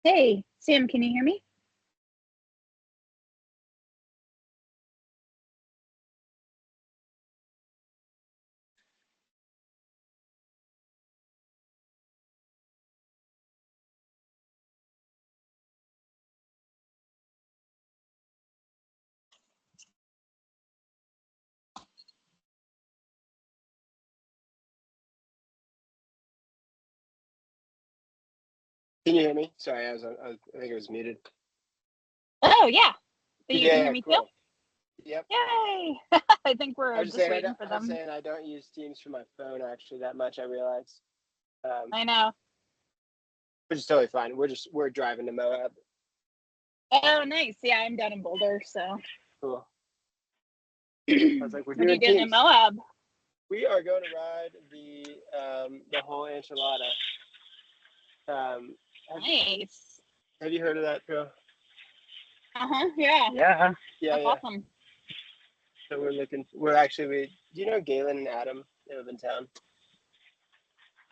Hey, Sam, can you hear me? Can you hear me? Sorry, I think it was muted. Oh, yeah. But you can Yeah, hear me cool. too? Yep. Yay. I think we're I was just saying, waiting for I was them. saying I don't use Teams for my phone actually that much. I realize, I know. which is totally fine. We're driving to Moab. Oh, nice. Yeah, I'm down in Boulder, so. Cool. I was like, we're What are you doing doing in Teams. Moab? We are going to ride the whole enchilada. Nice. Have you heard of that, Phil? Yeah. Yeah. Yeah, That's yeah. awesome. So do you know Galen and Adam? They live in town.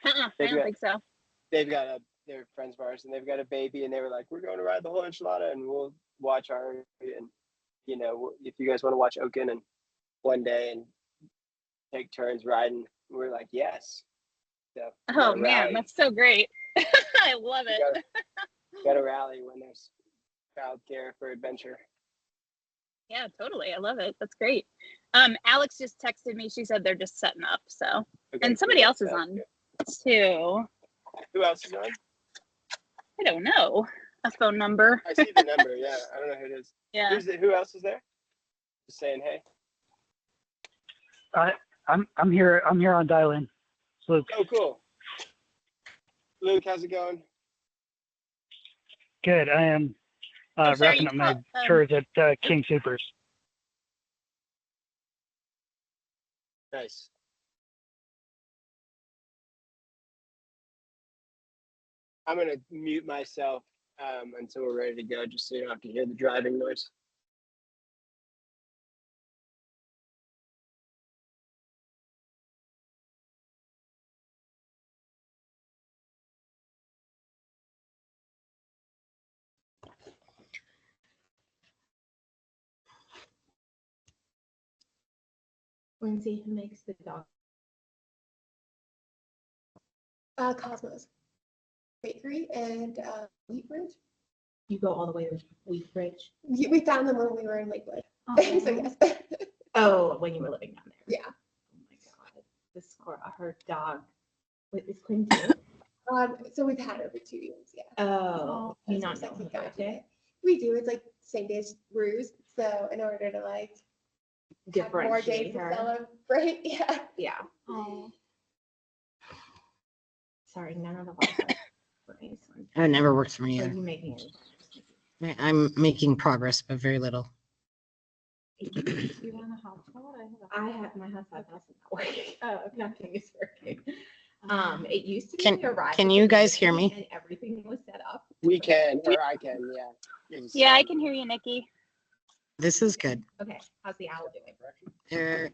I don't think so. They're friends of ours, and they've got a baby, and they were like, we're going to ride the whole enchilada, and we'll watch and if you guys want to watch Oaken and one day and take turns riding, we're like, yes. So Oh, man, that's so great. I love it. Got to rally when there's childcare for adventure. Yeah, totally. I love it. That's great. Alex just texted me. She said they're just setting up. So, Okay, and somebody cool. else is on too. Who else is on? I don't know. A phone number. I see the number. Yeah, I don't know who it is. Yeah. Who else is there? Just saying, hey. I'm here on dial-in. Luke. Oh, cool. Luke, how's it going? Good. I am wrapping up my chores at King Supers. Nice. I'm going to mute myself until we're ready to go, just so you don't have to hear the driving noise. Lindsay, who makes the dog? Cosmos Bakery and Wheat Bridge. You go all the way to Wheat Bridge? We found them when we were in Lakewood. Oh. So yes. Oh, when you were living down there. Yeah. Oh my God. Her dog. Wait, is Quinn too? So we've had her over 2 years. Yeah. Oh, you That's not our know second her guy. birthday? We do. It's like same day as Ruse. So in order to have more days to celebrate, yeah. Yeah. Oh. Sorry, none of the Wi-Fi. It never works for me Are either. you making any progress? I'm making progress, but very little. You want a hotspot? I have my hotspot doesn't work. Oh, nothing is working. It used to be Can you guys hear me? And everything was set up. We can, or I can, yeah. Yeah, I can hear you, Nikki. This is good. Okay, how's the owl doing?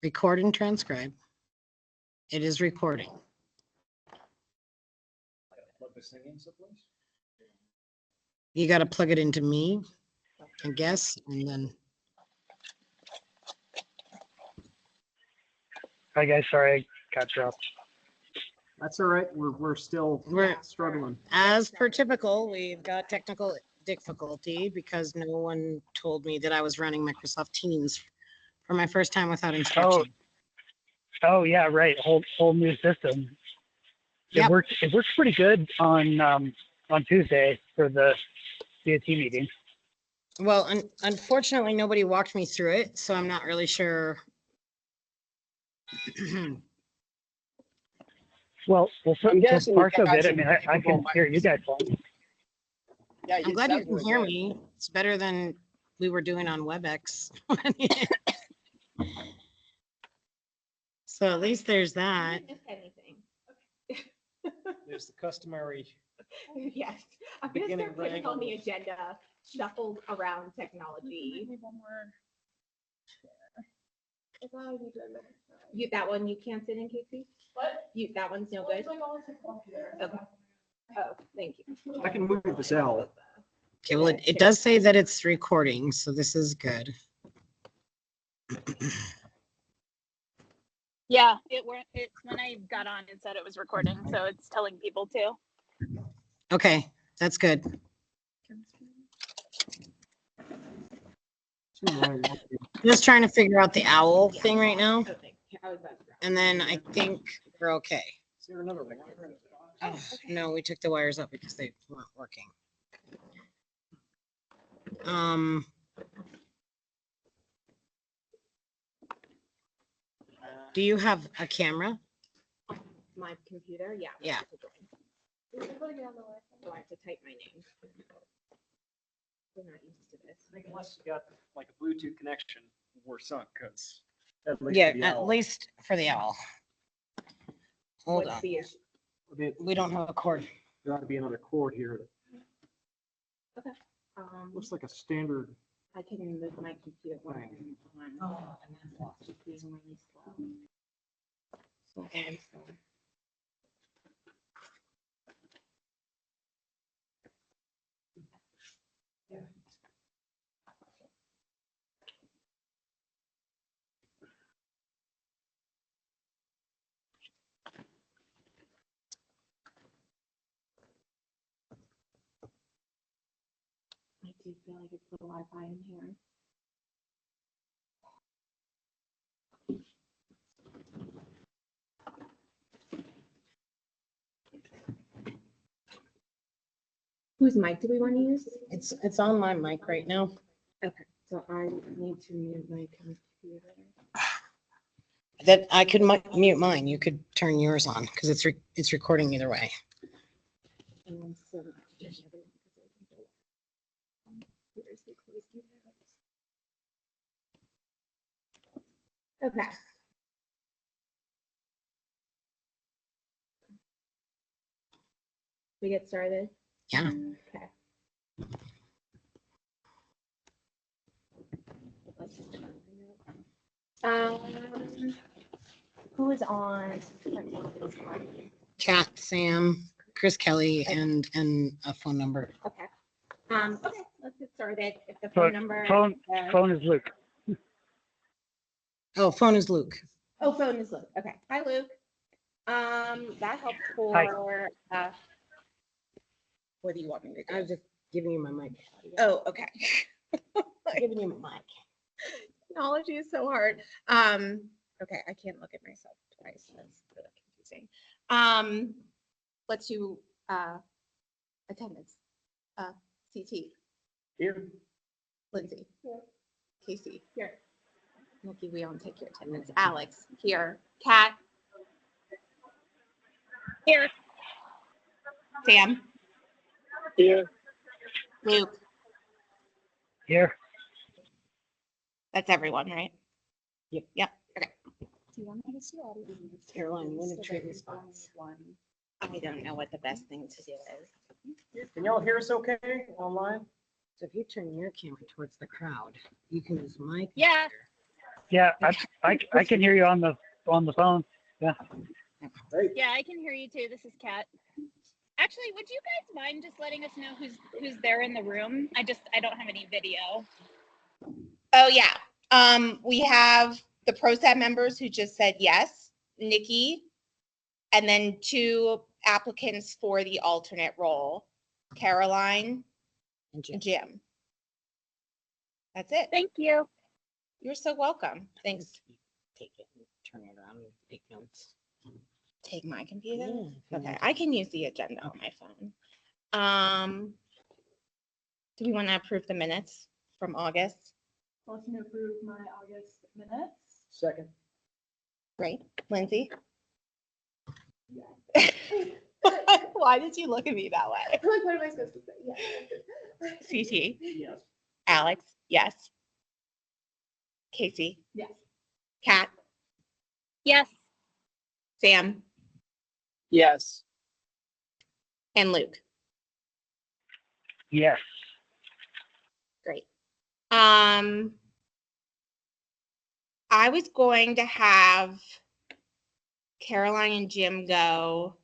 Record and transcribe. It is recording. You got to plug it into me, I guess, and then. Hi guys, sorry I got dropped. That's all right. We're still struggling. As per typical, we've got technical difficulty because no one told me that I was running Microsoft Teams for my first time without instruction. Oh yeah, right. Whole new system. Yep. It works pretty good on Tuesday for the CAT meeting. Well, unfortunately, nobody walked me through it, so I'm not really sure. Well, I'm guessing parts of it. I mean, I can hear you guys fine. Yeah, I'm glad you can hear me. It's better than we were doing on WebEx. So at least there's that. Anything. There's the customary. Yes, I'm gonna start putting on the agenda, shuffled around technology. That one you can't sit in, Casey? What? That one's no good? Okay. Oh, thank you. I can move this out. Okay, well, it does say that it's recording, so this is good. Yeah, it's when I got on, it said it was recording, so it's telling people too. Okay, that's good. Just trying to figure out the owl thing right now, and then I think we're okay. Is there another one? Oh, no, we took the wires up because they weren't working. Do you have a camera? My computer, yeah. Yeah. Do I have to type my name? We're not used to this. I think unless you got like a Bluetooth connection, we're sunk, because. Yeah, at least for the owl. Hold What's on. the issue? We don't have a cord. There ought to be another cord here. Okay. Looks like a standard. I can move my computer when I'm on. Oh, and that's lost. It's being really slow. So very slow. I do feel like it's the Wi-Fi in here. Whose mic do we want to use? It's on my mic right now. Okay, so I need to mute my computer. That I could mute mine. You could turn yours on because it's recording either way. And then so there's the other one, because I think where's the closed unit? Okay. We get started? Yeah. Okay. Let's just turn it up. Who is on? Kat, Sam, Chris Kelly, and a phone number. Okay. Okay, let's get started. If the phone number. Phone is Luke. Oh, phone is Luke. Oh, phone is Luke. Okay. Hi, Luke. That helps for, what do you want me to I do? was just giving you my mic. Oh, okay. Giving you my mic. Technology is so hard. Okay, I can't look at myself twice. That's really confusing. Let's do, attendance. CT, Here. Lindsay. Here. Casey. Here. Nikki, we don't take your attendance. Alex, here. Kat. Here. Sam. Here. Luke. Here. That's everyone, right? Yep. Yep. Okay. Caroline, when the trade response. I don't know what the best thing to do is. Can y'all hear us okay online? So if you turn your camera towards the crowd, you can use my. Yeah. Yeah, I can hear you on the phone. Yeah. Great. Yeah, I can hear you too. This is Kat. Actually, would you guys mind just letting us know who's there in the room? I don't have any video. Oh, yeah. We have the PROSAB members who just said yes, Nikki, and then 2 applicants for the alternate role, Caroline And and Jim. That's it. Thank you. You're so welcome. Thanks. Take it and turn it around and take notes. Take my computer. Yeah. Okay, I can use the agenda on my phone. Do we want to approve the minutes from August? Motion to approve my August minutes. Second. Great. Lindsay? Why did you look at me that way? Like, what am I supposed to say? Yeah. CT? Yes. Alex? Yes. Casey? Yes. Kat? Yes. Sam? Yes. And Luke? Yes. Great. I was going to have Caroline and Jim go,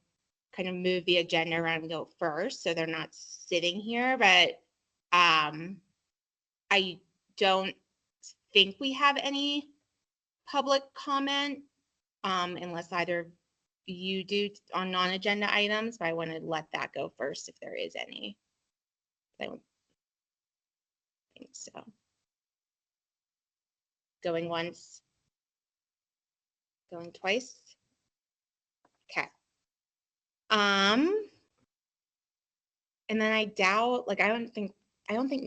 kind of move the agenda around and go first, so they're not sitting here, but I don't think we have any public comment unless either you do on non-agenda items, but I want to let that go first if there is any. I don't think so. Going once, going twice. Okay. And then I doubt, like, I don't think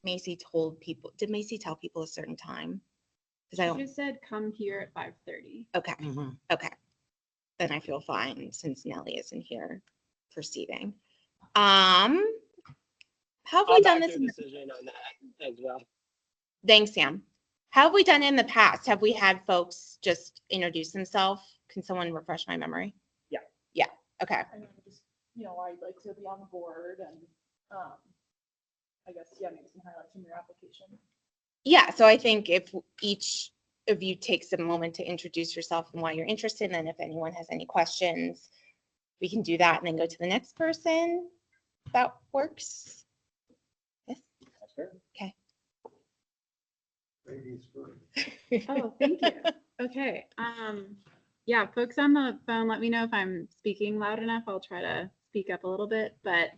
Macy told people. Did Macy tell people a certain time? Because I She don't. just said come here at 5:30. Okay. Mhm. Okay. Then I feel fine since Nellie isn't here proceeding. How have we I'll done back this? your decision on that as well. Thanks, Sam. How have we done it in the past? Have we had folks just introduce themselves? Can someone refresh my memory? Yeah. Yeah. Okay. And then just, I'd like to be on the board and, I guess, yeah, maybe some highlights from your application. Yeah. So I think if each of you takes a moment to introduce yourself and why you're interested, and then if anyone has any questions, we can do that and then go to the next person. That works. Yes. That's fair. Okay. Oh, thank you. Okay. Yeah, folks on the phone, let me know if I'm speaking loud enough. I'll try to speak up a little bit, but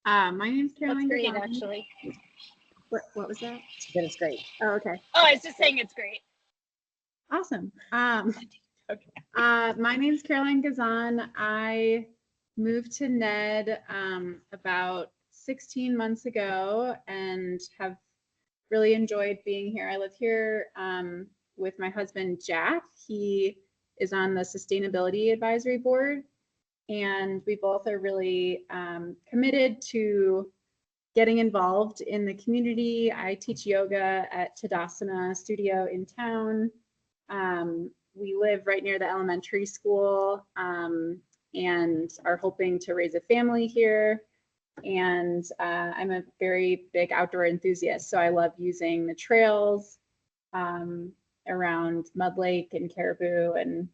my name's That's Caroline. great, Gazan. actually. What was that? But it's great. Oh, okay. Oh, I was just saying it's great. Awesome. My name's Caroline Gazan. I moved to Ned about 16 months ago and have really enjoyed being here. I live here with my husband, Jack. He is on the Sustainability Advisory Board, and we both are really committed to getting involved in the community. I teach yoga at Tadasana Studio in town. We live right near the elementary school and are hoping to raise a family here. And I'm a very big outdoor enthusiast, so I love using the trails around Mud Lake and Caribou and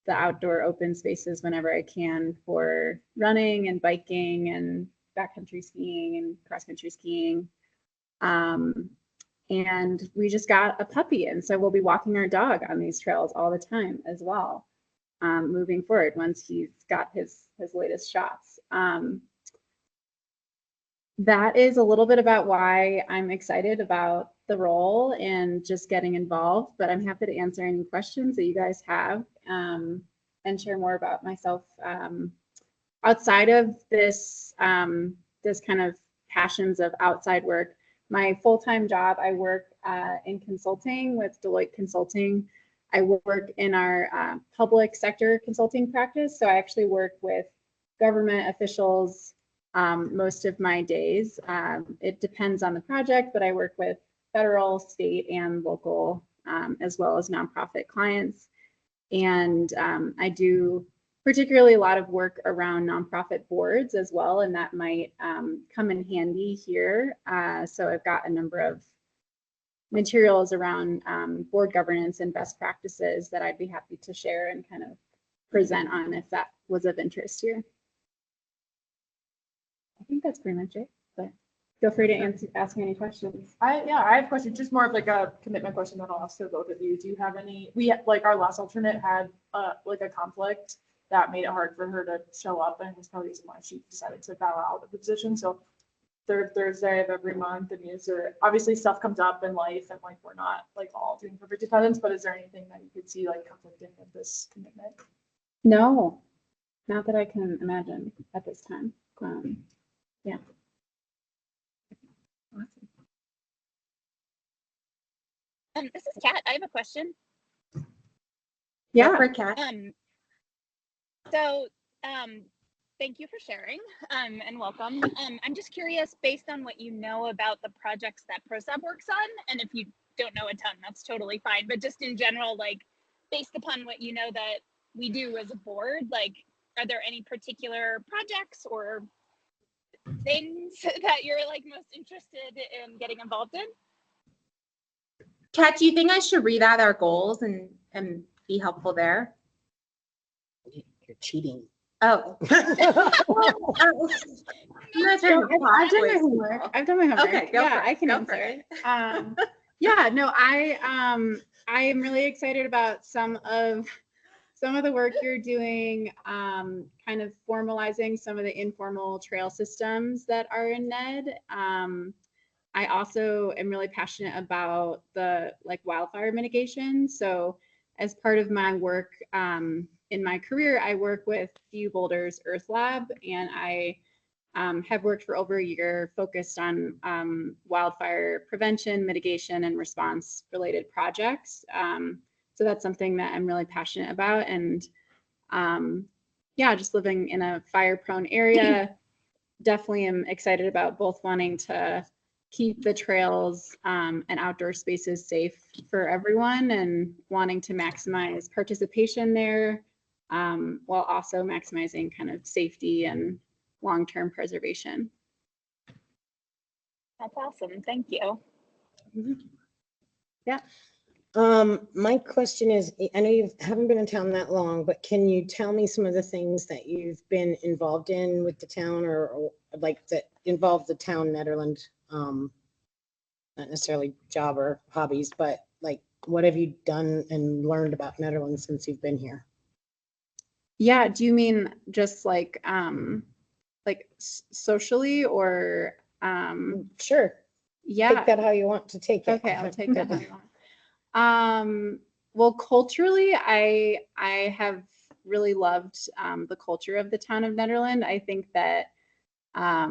the outdoor open spaces whenever I can for running and biking and backcountry skiing and cross-country skiing. And we just got a puppy, and so we'll be walking our dog on these trails all the time as well, moving forward once he's got his latest shots. That is a little bit about why I'm excited about the role and just getting involved, but I'm happy to answer any questions that you guys have and share more about myself outside of this this kind of passions of outside work. My full-time job, I work in consulting with Deloitte Consulting. I work in our public sector consulting practice, so I actually work with government officials most of my days. It depends on the project, but I work with federal, state, and local, as well as nonprofit clients. And I do particularly a lot of work around nonprofit boards as well, and that might come in handy here. So I've got a number of materials around board governance and best practices that I'd be happy to share and kind of present on if that was of interest here. I think that's pretty much it, but feel free to ask me any questions. I have a question, just more of like a commitment question that I'll ask to both of you. Do you have any, like our last alternate had like a conflict that made it hard for her to show up, and it's probably the reason why she decided to bow out of the position. So third Thursday of every month, and is there, obviously stuff comes up in life and like we're not like all doing perfect attendance, but is there anything that you could see like conflicting with this commitment? No, not that I can imagine at this time. Yeah. This is Kat. I have a question. Yeah. For Kat. Thank you for sharing and welcome. I'm just curious, based on what you know about the projects that PROSAB works on, and if you don't know a ton, that's totally fine, but just in general, like based upon what you know that we do as a board, like are there any particular projects or things that you're like most interested in getting involved in? Kat, do you think I should read out our goals and be helpful there? You're cheating. Oh. I've done my homework. Okay, go Yeah, for it. I can Go for answer it. Yeah, no, I am really excited about some of the work you're doing, kind of formalizing some of the informal trail systems that are in NED. I also am really passionate about the wildfire mitigation. So as part of my work in my career, I work with U Boulder's Earth Lab, and I have worked for over a year focused on wildfire prevention, mitigation, and response related projects. So that's something that I'm really passionate about. And yeah, just living in a fire prone area, definitely am excited about both wanting to keep the trails and outdoor spaces safe for everyone and wanting to maximize participation there, while also maximizing kind of safety and long-term preservation. That's awesome. Thank you. Yeah. My question is, I know you haven't been in town that long, but can you tell me some of the things that you've been involved in with the town, or like that involve the town Nederland? Not necessarily job or hobbies, but like what have you done and learned about Nederland since you've been here? Yeah, do you mean just like socially or Sure. yeah. Take that how you want to take it. Okay, I'll take that how you want. Well, culturally, I have really loved the culture of the town of Nederland. I think that I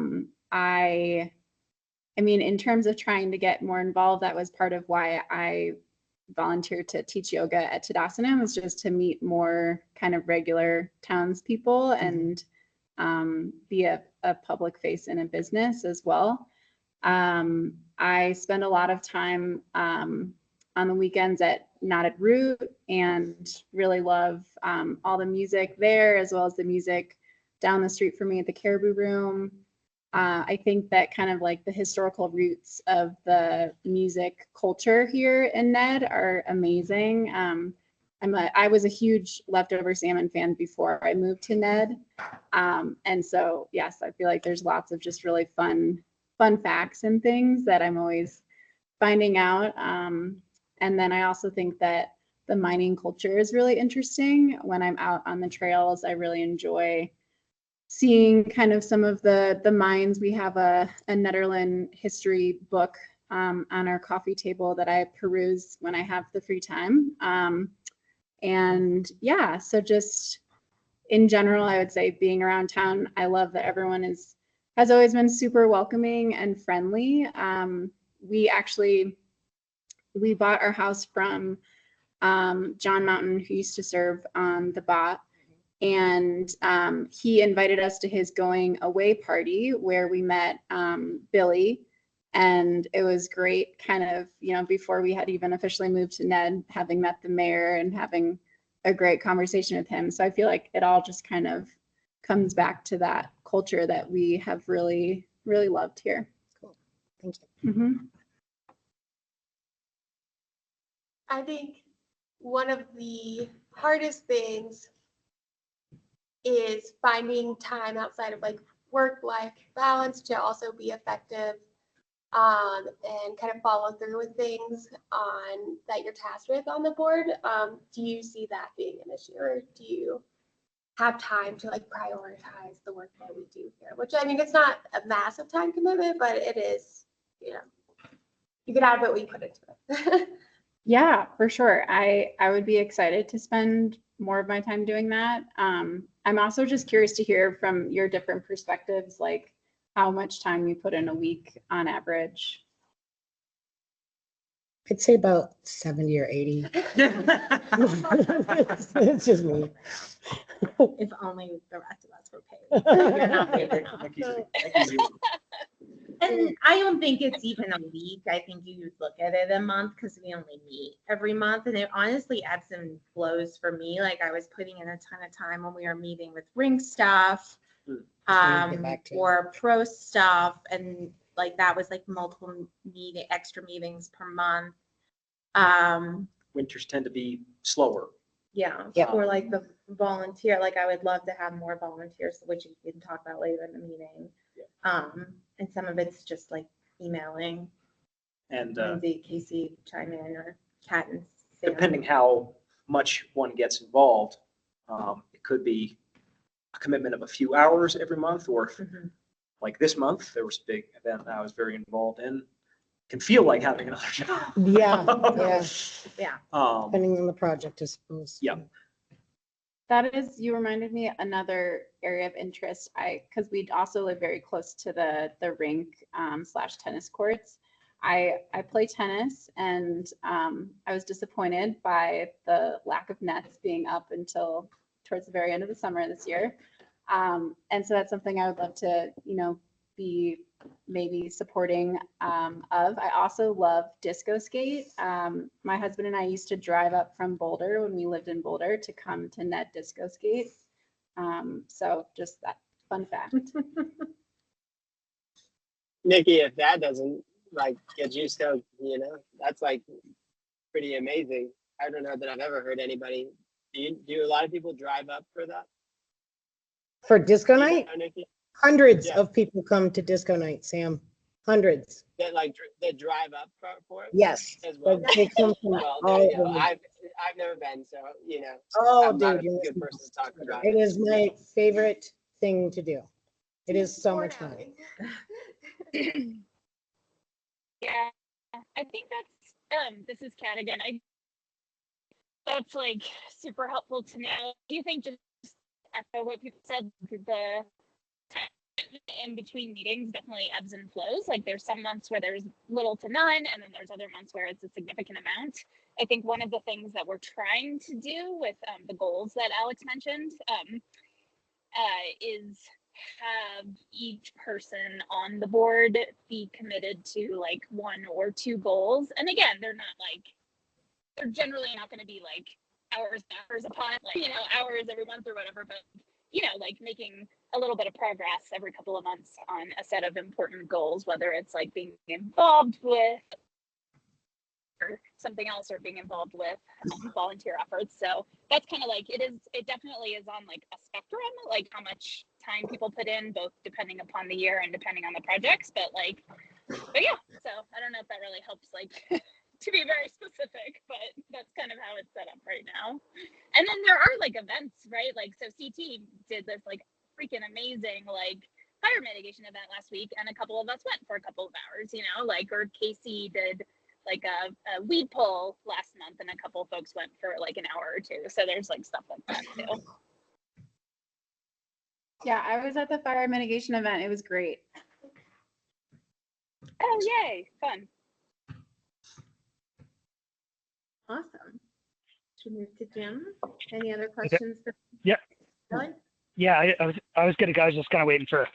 mean, in terms of trying to get more involved, that was part of why I volunteered to teach yoga at Tadasana, was just to meet more kind of regular townspeople and be a public face in a business as well. I spend a lot of time on the weekends at Knotted Root and really love all the music there, as well as the music down the street from me at the Caribou Room. I think that kind of like the historical roots of the music culture here in Ned are amazing. I was a huge Leftover Salmon fan before I moved to Ned. And so, yes, I feel like there's lots of just really fun facts and things that I'm always finding out. And then I also think that the mining culture is really interesting. When I'm out on the trails, I really enjoy seeing kind of some of the mines. We have a Nederland history book on our coffee table that I peruse when I have the free time. And yeah, so just in general, I would say being around town, I love that everyone has always been super welcoming and friendly. We bought our house from John Mountain, who used to serve on the BOT. And he invited us to his going away party where we met Billy. And it was great, kind of, before we had even officially moved to Ned, having met the mayor and having a great conversation with him. So I feel like it all just kind of comes back to that culture that we have really, really loved here. Cool. Thank you. Mm-hmm. I think one of the hardest things is finding time outside of like work-life balance to also be effective and kind of follow through with things that you're tasked with on the board. Do you see that being an issue, or do you have time to like prioritize the work that we do here? Which, I mean, it's not a massive time commitment, but it is, you get out of it what you put into it. Yeah, for sure. I would be excited to spend more of my time doing that. I'm also just curious to hear from your different perspectives, like how much time you put in a week on average. I'd say about 70 or 80. It's just me. If only the rest of us were paid. You're not paid. And I don't think it's even a week. I think you look at it a month because we only meet every month. And it honestly ebbs and flows for me. Like I was putting in a ton of time when we were meeting with rink staff or pro stuff. And like that was like multiple extra meetings per month. Winters tend to be slower. Yeah. Yep. Or like the volunteer, like I would love to have more volunteers, which we can talk about later in the meeting. And some of it's just like emailing. And Lindsay, Casey chime in, or Kat and Sam. depending how much one gets involved, it could be a commitment of a few hours every month, or like this month, there was a big event that I was very involved in. Can feel like having another job. Yeah, depending on the project, I suppose. Yeah. That is, you reminded me another area of interest. Because we also live very close to the rink slash tennis courts. I play tennis, and I was disappointed by the lack of nets being up until towards the very end of the summer this year. And so that's something I would love to, be maybe supporting of. I also love disco skate. My husband and I used to drive up from Boulder when we lived in Boulder to come to net disco skate. So just that fun fact. Nikki, if that doesn't get you stoked, that's pretty amazing. I don't know that I've ever heard anybody. Do a lot of people drive up for that? For disco night? Nikki? Hundreds of people come to disco night, Sam. Hundreds. That drive up for it? Yes. As well. They come from Well, all there you go. over. I've never been, so Oh, I'm not dude, a you're good missing person to talk about it is my favorite thing to do. It is so much fun. Yeah, I think that's this is Kat again. That's super helpful to know. Do you think just echo what people said, the in between meetings definitely ebbs and flows? There's some months where there's little to none, and then there's other months where it's a significant amount. I think one of the things that we're trying to do with the goals that Alex mentioned is have each person on the board be committed to one or two goals. And again, they're generally not going to be hours upon hours every month or whatever, but making a little bit of progress every couple of months on a set of important goals, whether it's being involved with or something else, or being involved with volunteer efforts. So that's kind of it definitely is on a spectrum, how much time people put in, both depending upon the year and depending on the projects, but yeah, so I don't know if that really helps to be very specific, but that's kind of how it's set up right now. And then there are events, right? So CT did this freaking amazing fire mitigation event last week, and a couple of us went for a couple of hours, or Casey did a weed pull last month, and a couple of folks went for an hour or two. So there's stuff like that too. Yeah, I was at the fire mitigation event. It was great. Oh, yay, fun. Awesome. Should we move to Jim? Any other questions? Yeah. Ellen? Yeah, I was just kind of waiting for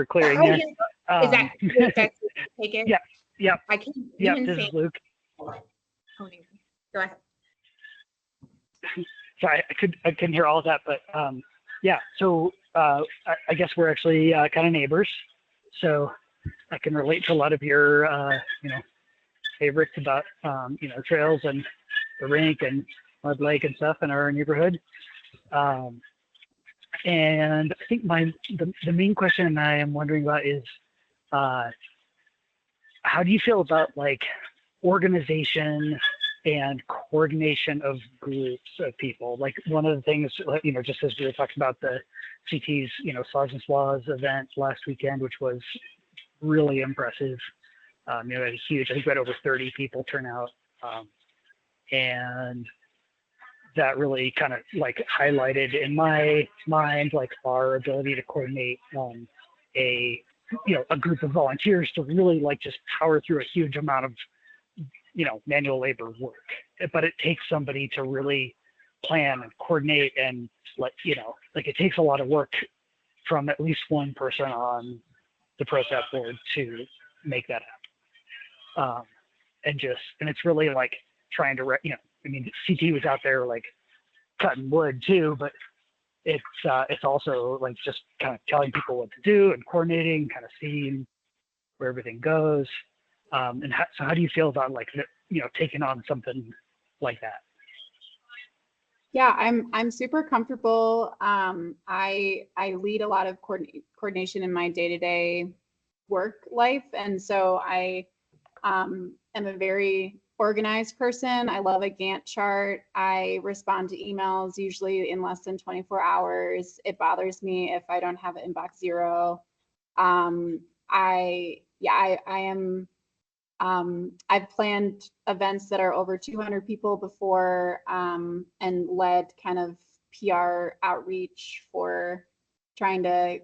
clearing there. Is that Luke? That's take it? Yeah. Yeah. I can. Yeah, this is Luke. Go ahead. Sorry, I couldn't hear all of that, but yeah. So I guess we're actually kind of neighbors, so I can relate to a lot of your favorites about trails and the rink and Mud Lake and stuff in our neighborhood. And I think the main question I am wondering about is how do you feel about organization and coordination of groups of people? One of the things, just as we were talking about the CT's, Saws and Swaws event last weekend, which was really impressive. It was huge. I think we had over 30 people turn out. And that really kind of highlighted in my mind, our ability to coordinate a group of volunteers to really just power through a huge amount of, manual labor work. But it takes somebody to really plan and coordinate and it takes a lot of work from at least one person on the PROSAB board to make that happen. And it's really trying to, CT was out there cutting wood too, but it's also just kind of telling people what to do and coordinating, kind of seeing where everything goes. And how do you feel about taking on something like that? Yeah, I'm super comfortable. I lead a lot of coordination in my day-to-day work life, and so I am a very organized person. I love a Gantt chart. I respond to emails usually in less than 24 hours. It bothers me if I don't have inbox zero. I am. I've planned events that are over 200 people before, and led kind of PR outreach for trying to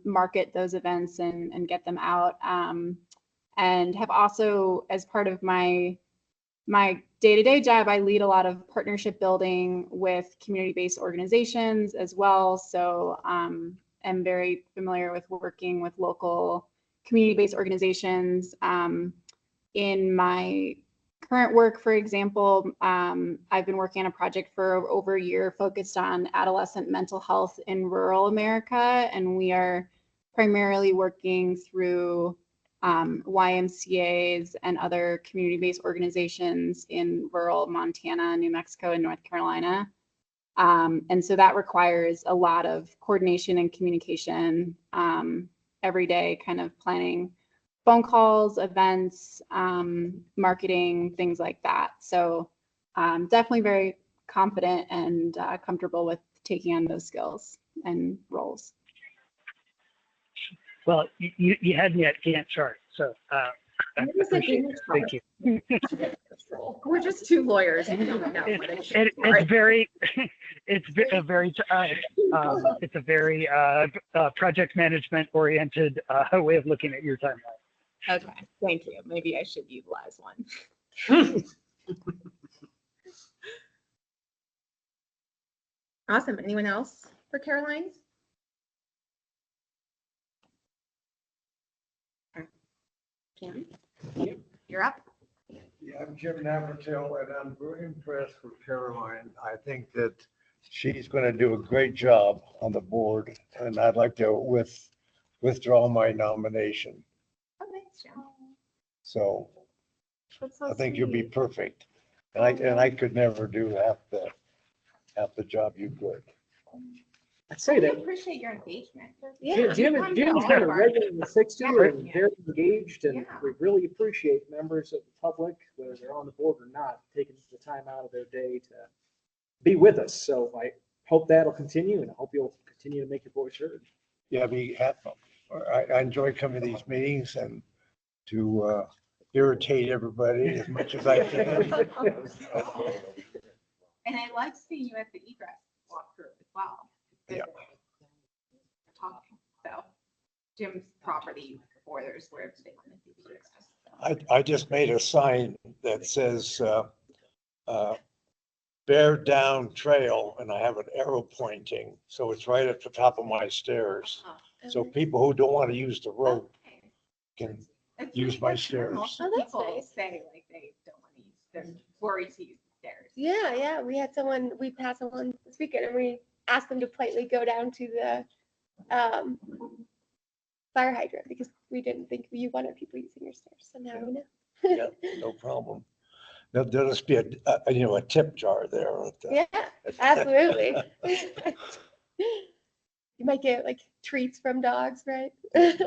market those events and get them out. And have also, as part of my day-to-day job, I lead a lot of partnership building with community-based organizations as well. So I'm very familiar with working with local community-based organizations. In my current work, for example, I've been working on a project for over a year focused on adolescent mental health in rural America, and we are primarily working through YMCAs and other community-based organizations in rural Montana, New Mexico, and North Carolina. And so that requires a lot of coordination and communication every day, kind of planning phone calls, events, marketing, things like that. So definitely very confident and comfortable with taking on those skills and roles. Well, you had me at Gantt chart, so I appreciate it. Thank you. We're just two lawyers. And don't know what it is. It's very, it's a very, it's a very project management oriented way of looking at your timeline. Okay, thank you. Maybe I should utilize one. Awesome. Anyone else for Caroline? Kim, you're up. Yeah, I'm Jim Navratil, and I'm very impressed with Caroline. I think that she's going to do a great job on the board, and I'd like to withdraw my nomination. Oh, thanks, Jim. So That's so I think you'll be sweet. perfect. And I could never do half the job you could. I'd say I that appreciate your engagement. Yeah. Jim's Come to been all a of our- regular in the 60 and Yeah. very engaged, and Yeah. we really appreciate members of the public, whether they're on the board or not, taking the time out of their day to be with us. So I hope that'll continue, and I hope you'll continue to make your voice heard. Yeah, I enjoy coming to these meetings and to irritate everybody as much as I can. And I like seeing you at the egress walkthrough as well. Yeah. Talking, so Jim's property borders where they want to do the egress. I just made a sign that says Bear Down Trail, and I have an arrow pointing, so it's right at the top of my stairs. So people who don't want to use the road Okay. can It's use really my good to stairs. know. Most Oh, that's people nice. say like they don't want to use, they're worried to use the stairs. Yeah, we had someone, we passed someone this weekend and we asked them to politely go down to the fire hydrant because we didn't think you wanted people using your stairs. So now we know. Yeah, no problem. There'll just be a tip jar there. Yeah, absolutely. You might get like treats from dogs, right?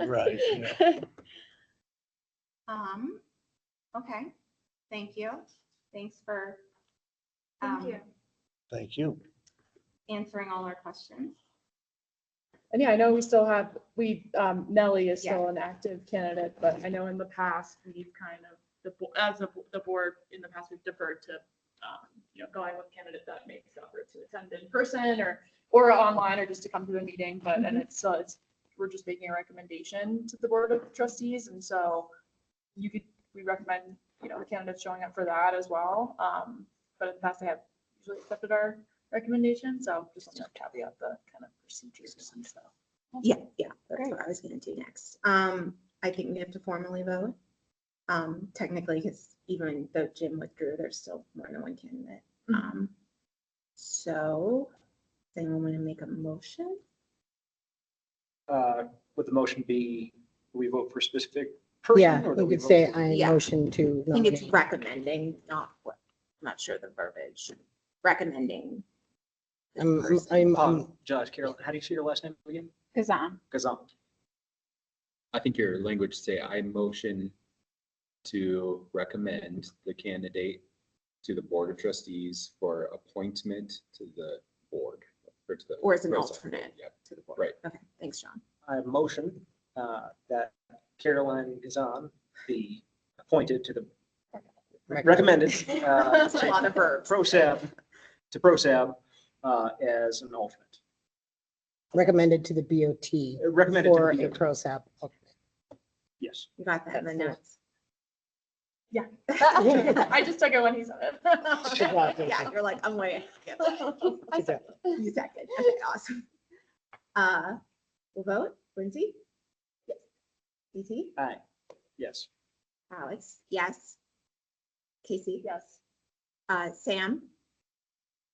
Right, yeah. Okay, thank you. Thanks for Thank you. Thank you. answering all our questions. And yeah, I know we still have, Nellie is still an active candidate, but I know in the past, we've kind of, the board, in the past, we've deferred to, going with candidate that makes the effort to attend in person or online or just to come to the meeting, but, and it's, we're just making a recommendation to the board of trustees, and so we recommend, the candidates showing up for that as well. But in the past, they have usually accepted our recommendation, so just want to caveat the kind of procedures and stuff. Yeah, that's what I was gonna do next. I think we have to formally vote. Technically, because even though Jim withdrew, there's still more than one candidate. So, does anyone want to make a motion? Would the motion be, we vote for a specific person? Yeah, or do you we could vote say for- I Yeah. motion to I think it's nominate. recommending, not what, I'm not sure the verbiage, recommending Josh, Carol, how do you say your last name again? Kazan. Kazan. I think your language say I motion to recommend the candidate to the Board of Trustees for appointment to the board. Or as an PROSAB. alternate Yep. to the board. Right. Okay, thanks, John. I have motion that Caroline Kazan be appointed to the, recommended. That's a lot of verbs. PROSAB as an alternate. Recommended to the BOT Recommended to for the a BOT. PROSAB. Yes. You got that in the notes. Yeah. I just took it when he said it. Good job, Yeah, Jason. you're like, I'm waiting. Good job. You second. Okay, awesome. We'll vote. Lindsay? Yes. BT? Aye. Yes. Alex? Yes. Casey? Yes. Sam?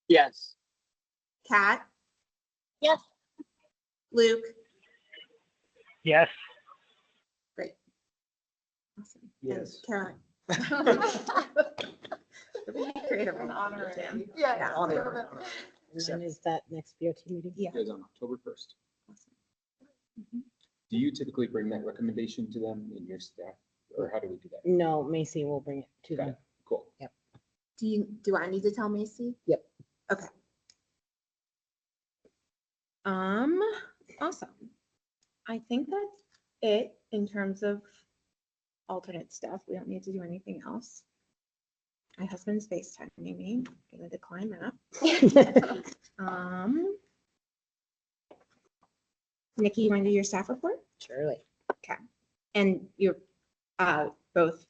Yes. Kat? Yes. Luke? Yes. Great. Awesome. Yes. And Caroline. Creative An honorary. Sam. Yeah. Honor. When is that next BOT meeting? Yeah. It goes on October 1st. Do you typically bring that recommendation to them in your staff, or how do we do that? No, Macy will bring it to Got them. it. Cool. Do I need to tell Macy? Yep. Okay. Awesome. I think that's it in terms of alternate stuff. We don't need to do anything else. My husband's FaceTiming me. I'm gonna decline that. Nikki, you want to do your staff report? Surely. And you're both,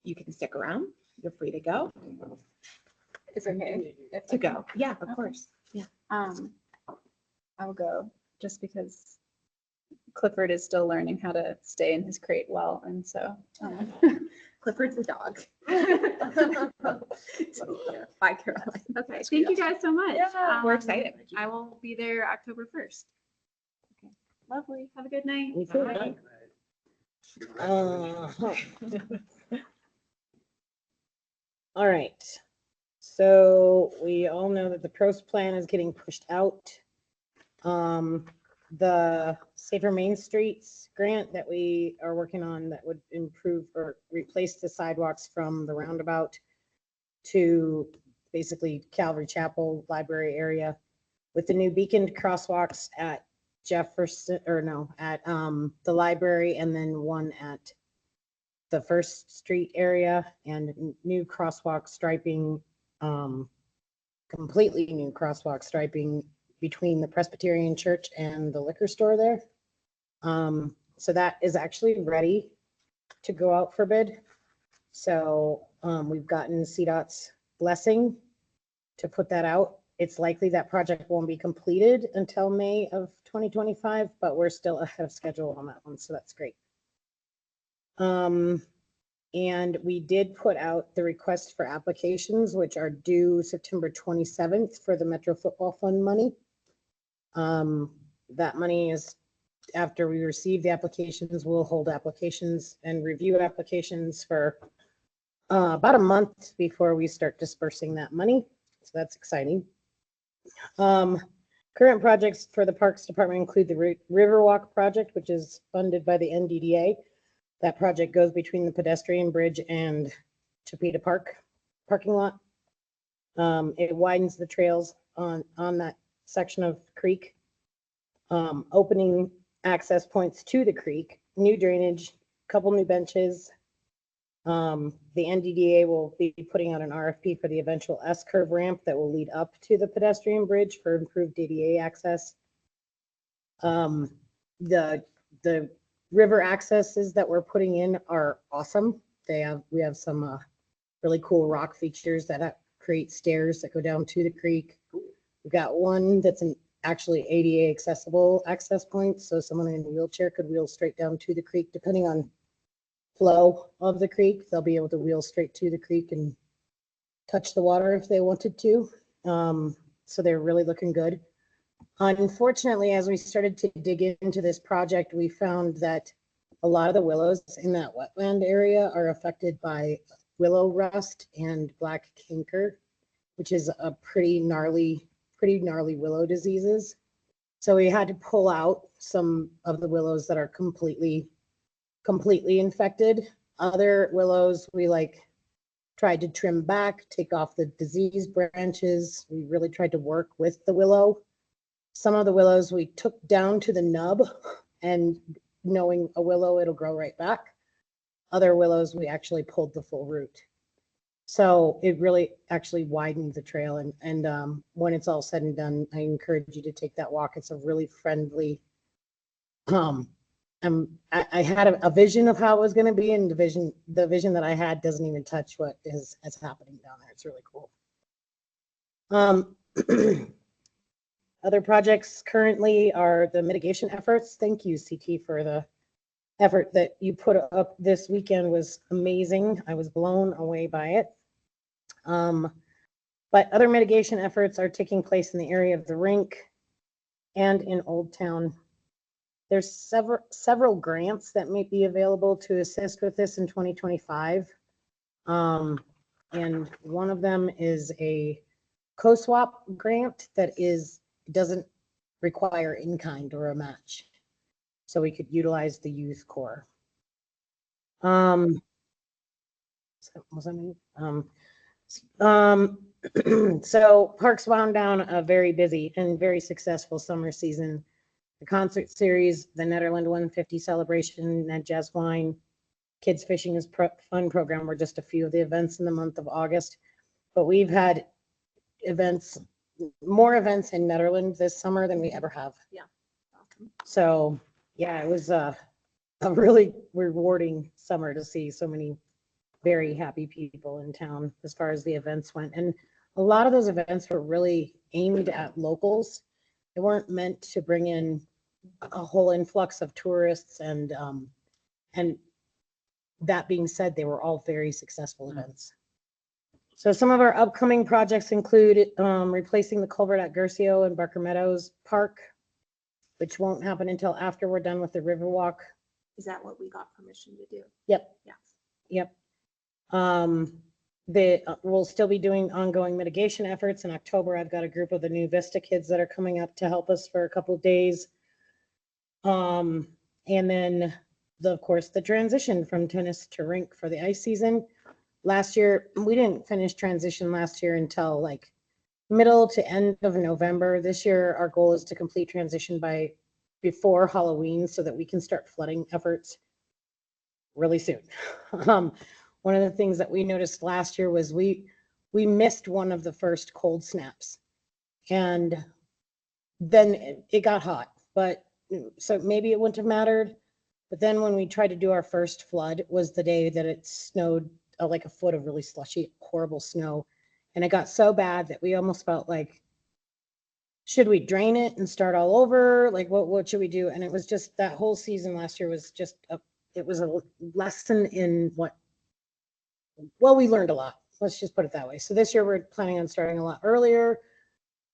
you can stick around. You're free to go. It's okay. To go. Yeah, of course. Yeah. I'll go just because Clifford is still learning how to stay in his crate well, and so. Clifford's the dog. So, bye, Caroline. Okay, thank you guys so much. Yeah, we're excited. I will be there October 1st. Okay, lovely. Have a good night. Me too. Bye. All right. So we all know that the PROS plan is getting pushed out. The Safer Main Streets grant that we are working on that would improve or replace the sidewalks from the roundabout to basically Calvary Chapel Library area with the new beaconed crosswalks at Jefferson, or no, at the library, and then one at the First Street area, and new crosswalk striping, completely new crosswalk striping between the Presbyterian Church and the liquor store there. So that is actually ready to go out for bid. So we've gotten CDOT's blessing to put that out. It's likely that project won't be completed until May of 2025, but we're still ahead of schedule on that one, so that's great. And we did put out the request for applications, which are due September 27th for the Metro Football Fund money. That money is, after we receive the applications, we'll hold applications and review applications for about a month before we start dispersing that money. So that's exciting. Current projects for the Parks Department include the Riverwalk project, which is funded by the NDDA. That project goes between the pedestrian bridge and Chapita Park parking lot. It widens the trails on that section of creek, opening access points to the creek, new drainage, couple new benches. The NDDA will be putting out an RFP for the eventual S-curve ramp that will lead up to the pedestrian bridge for improved ADA access. The river accesses that we're putting in are awesome. We have some really cool rock features that create stairs that go down to the creek. We've got one that's an actually ADA accessible access point, so someone in a wheelchair could wheel straight down to the creek. Depending on flow of the creek, they'll be able to wheel straight to the creek and touch the water if they wanted to. So they're really looking good. Unfortunately, as we started to dig into this project, we found that a lot of the willows in that wetland area are affected by willow rust and black canker, which is a pretty gnarly pretty gnarly willow diseases. So we had to pull out some of the willows that are completely infected. Other willows we like tried to trim back, take off the diseased branches. We really tried to work with the willow. Some of the willows we took down to the nub, and knowing a willow, it'll grow right back. Other willows we actually pulled the full root. So it really actually widened the trail. And when it's all said and done, I encourage you to take that walk. It's a really friendly, I had a vision of how it was going to be, and the vision that I had doesn't even touch what is happening down there. It's really cool. Other projects currently are the mitigation efforts. Thank you, CT, for the effort that you put up this weekend. Was amazing. I was blown away by it. But other mitigation efforts are taking place in the area of the rink and in Old Town. There's several grants that may be available to assist with this in 2025. And one of them is a co-swap grant that doesn't require in-kind or a match. So we could utilize the youth corps. So Parks wound down a very busy and very successful summer season. The concert series, the Nederland 150 celebration, Ned Jazz Wine, Kids Fishing is Fun program were just a few of the events in the month of August. But we've had more events in Nederland this summer than we ever have. Yeah. Awesome. So yeah, it was a really rewarding summer to see so many very happy people in town as far as the events went. And a lot of those events were really aimed at locals. They weren't meant to bring in a whole influx of tourists. And that being said, they were all very successful events. So some of our upcoming projects include replacing the culvert at Gercio and Barker Meadows Park, which won't happen until after we're done with the Riverwalk. Is that what we got permission to do? Yep. Yes. Yep. We'll still be doing ongoing mitigation efforts. In October, I've got a group of the New Vista kids that are coming up to help us for a couple of days. And then, of course, the transition from tennis to rink for the ice season. Last year, we didn't finish transition last year until like middle to end of November. This year, our goal is to complete transition before Halloween so that we can start flooding efforts really soon. One of the things that we noticed last year was we missed one of the first cold snaps, and then it got hot, but so maybe it wouldn't have mattered. But then when we tried to do our first flood was the day that it snowed like a foot of really slushy, horrible snow. And it got so bad that we almost felt like, should we drain it and start all over? Like, what should we do? And it was just that whole season last year was just it was a lesson in we learned a lot. Let's just put it that way. So this year we're planning on starting a lot earlier,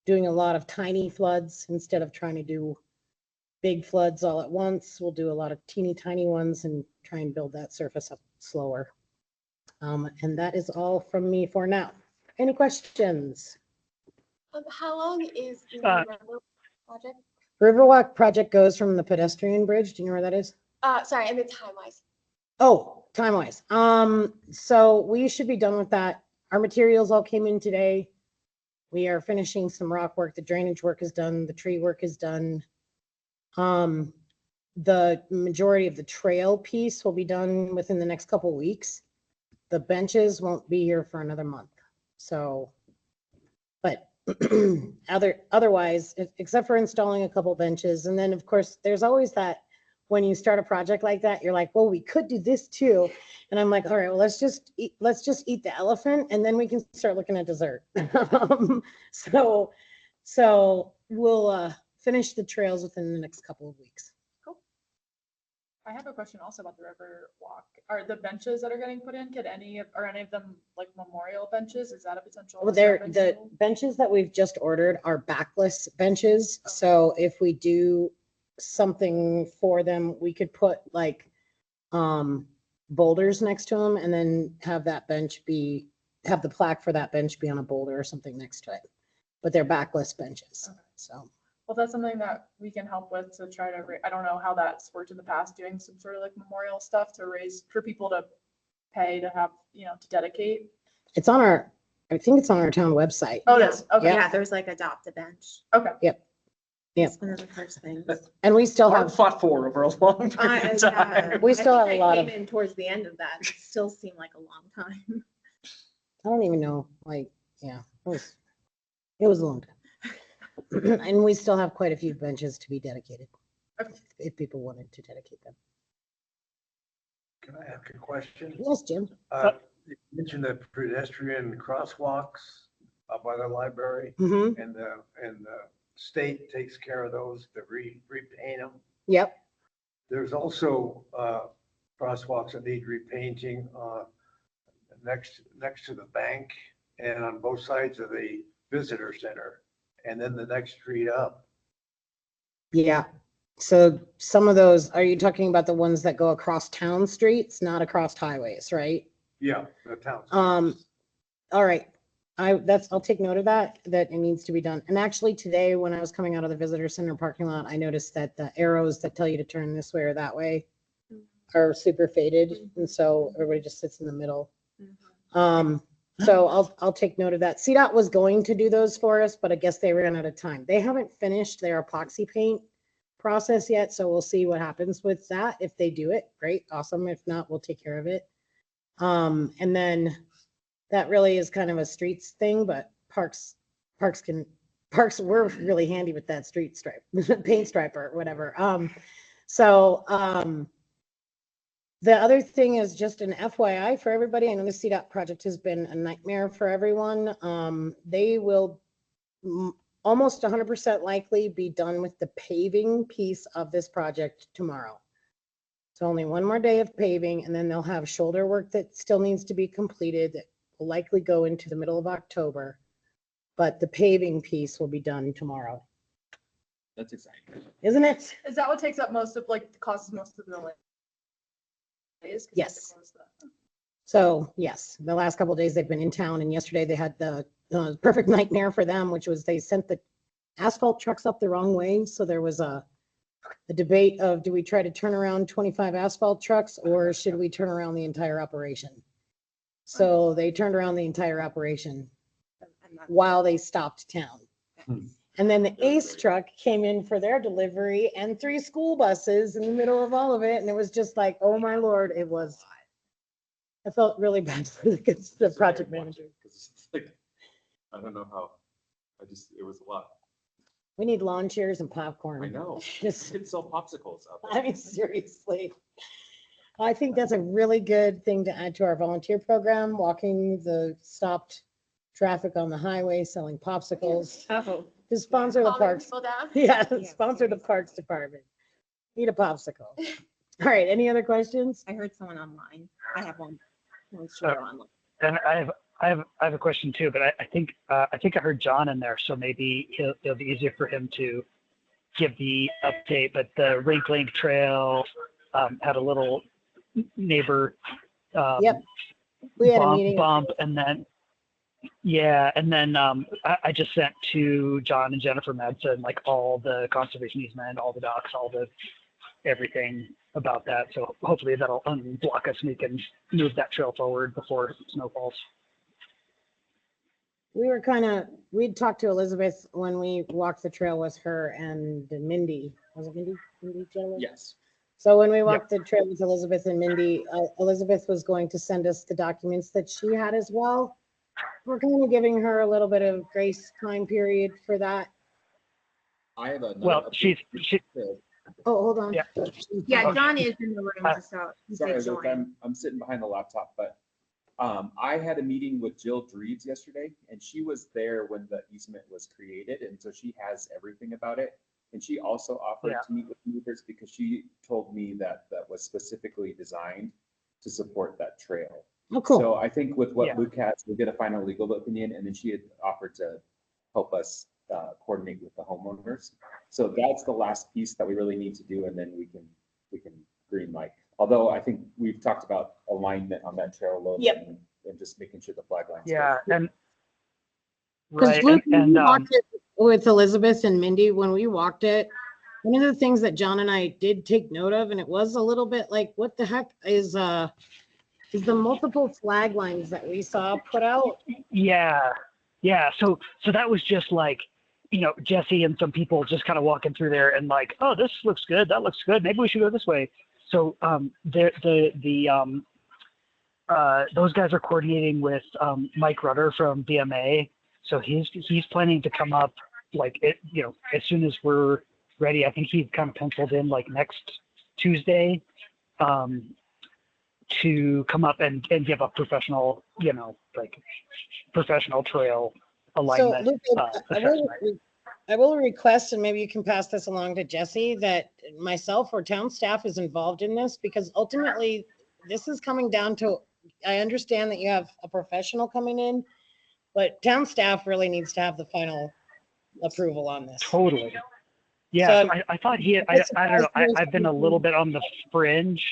doing a lot of tiny floods instead of trying to do big floods all at once. We'll do a lot of teeny tiny ones and try and build that surface up slower. And that is all from me for now. Any questions? How long is the Riverwalk project? Riverwalk project goes from the pedestrian bridge. Do you know where that is? Sorry, I mean time-wise. Oh, time-wise. So we should be done with that. Our materials all came in today. We are finishing some rock work. The drainage work is done. The tree work is done. The majority of the trail piece will be done within the next couple of weeks. The benches won't be here for another month. So, but otherwise, except for installing a couple benches. And then of course, there's always that when you start a project like that, you're like, well, we could do this too. And I'm like, all right, well, let's just eat the elephant and then we can start looking at dessert. So we'll finish the trails within the next couple of weeks. Cool. I have a question also about the Riverwalk. Are the benches that are getting put in, are any of them like memorial benches? Is that a potential? Well, the benches that we've just ordered are backless benches. Okay. So if we do something for them, we could put like boulders next to them and then have the plaque for that bench be on a boulder or something next to it. but they're backless benches. Okay. So Well, that's something that we can help with to try to, I don't know how that's worked in the past, doing some sort of like memorial stuff to raise, for people to pay to have, to dedicate. it's on I think it's on our town website. Oh, it is, okay. Yeah, there's like adopt a bench. Okay. Yep. It's one of the first things. And we still Hard have, fought for over a long period of time. We still have a lot came of- in towards the end of that. It still seemed like a long time. I don't even know, yeah, it was a long time. And we still have quite a few benches to be dedicated. Okay. If people wanted to dedicate them. Can I ask a question? Yes, Jim. You mentioned the pedestrian crosswalks up by the library Mm-hmm. and the state takes care of those to repaint them. Yep. There's also crosswalks that need repainting next to the bank and on both sides of the visitor center, and then the next street up. Yeah. So some of those, are you talking about the ones that go across town streets, not across highways, right? Yeah, the town. All right. I'll take note of that it needs to be done. And actually today, when I was coming out of the visitor center parking lot, I noticed that the arrows that tell you to turn this way or that way are super faded. And so everybody just sits in the middle. So I'll take note of that. CDOT was going to do those for us, but I guess they ran out of time. They haven't finished their epoxy paint process yet. So we'll see what happens with that. If they do it, great, awesome. If not, we'll take care of it. And then that really is kind of a streets thing, but parks, we're really handy with that street stripe, paint stripe or whatever. The other thing is just an FYI for everybody. I know the CDOT project has been a nightmare for everyone. They will almost 100% likely be done with the paving piece of this project tomorrow. So only one more day of paving, and then they'll have shoulder work that still needs to be completed that will likely go into the middle of October. But the paving piece will be done tomorrow. That's exciting. Isn't it? Is that what takes up most of, costs most of the delay? Yes. So yes, the last couple of days they've been in town, and yesterday they had the perfect nightmare for them, which was they sent the asphalt trucks up the wrong way. So there was a debate of, do we try to turn around 25 asphalt trucks or should we turn around the entire operation? So they turned around the entire operation while they stopped town. And then the ACE truck came in for their delivery and 3 school buses in the middle of all of it. And it was just like, oh my Lord, I felt really bad for the project manager. I don't know how, it was a lot. We need lawn chairs and popcorn. I know. Just, Kids sell popsicles out I there. mean, seriously. I think that's a really good thing to add to our volunteer program, walking the stopped traffic on the highway, selling popsicles. Oh. To sponsor the Calming parks. people down. Yeah, Yeah, sponsor the parks department. Need a popsicle. All right, any other questions? I heard someone online. I have one. Share online. And I have a question too, but I think I heard John in there, so maybe it'll be easier for him to give the update. But the Rink Link Trail had a little neighbor Yep. We had a meeting. bump, and then I just sent to John and Jennifer Madsen like all the conservation easement, all the docs, all the everything about that. So hopefully that'll unblock us and we can move that trail forward before snow falls. We'd talked to Elizabeth when we walked the trail with her and Mindy. Was it Mindy? Mindy Gentleman? Yes. So when we walked the trail with Elizabeth and Mindy, Elizabeth was going to send us the documents that she had as well. We're kind of giving her a little bit of grace time period for that. I have another. Well, she Oh, hold on. Yeah. Yeah, John is in the room, so he Sorry, said Luke, join. I'm sitting behind the laptop, but I had a meeting with Jill Dreves yesterday, and she was there when the easement was created, and so she has everything about it. And she also offered to meet with movers because she told me that that was specifically designed to support that trail. Oh, cool. So I think with what Luke has, we'll get a final legal opinion, and then she had offered to help us coordinate with the homeowners. So that's the last piece that we really need to do, and then we can green light. Although I think we've talked about alignment on that trail a little bit and just making sure the flag lines. Yeah, and Because Right. Luke, when And we walked it with Elizabeth and Mindy, when we walked it, one of the things that John and I did take note of, and it was a little bit like, what the heck is the multiple flag lines that we saw put out? yeah, yeah. So that was just like, Jesse and some people just kind of walking through there and like, oh, this looks good. That looks good. Maybe we should go this way. So those guys are coordinating with Mike Rutter from BMA. So he's planning to come up like as soon as we're ready. I think he's kind of penciled in like next Tuesday to come up and give a professional, professional trail So alignment Luke, assessment. I will request, and maybe you can pass this along to Jesse, that myself or town staff is involved in this, because ultimately this is coming down to, I understand that you have a professional coming in, but town staff really needs to have the final approval on this. Totally. Yeah, So so I thought he had, I'm I don't know, surprised I've been a little bit on the fringe,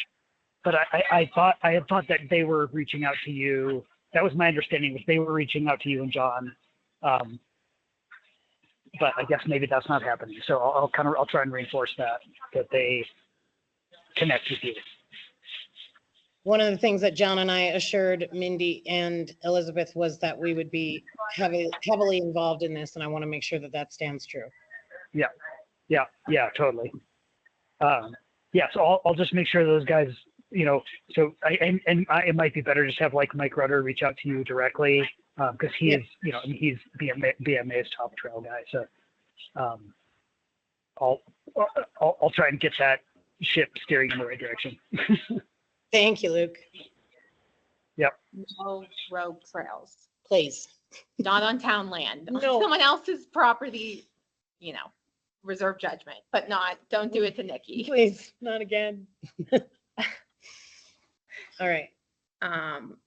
but I had thought that they were reaching out to you. That was my understanding, was they were reaching out to you and John. But I guess maybe that's not happening. So I'll try and reinforce that they connect with you. one of the things that John and I assured Mindy and Elizabeth was that we would be heavily involved in this, and I want to make sure that that stands true. Yeah, totally. Yeah, so I'll just make sure those guys, it might be better just have like Mike Rutter reach out to you directly, because he is, he's BMA's top trail guy. So I'll try and get that ship steering in the right direction. Thank you, Luke. Yep. No road trails, Please. not on town land. On No. someone else's property, reserve judgment, but don't do it to Nikki. Please, not again. All right.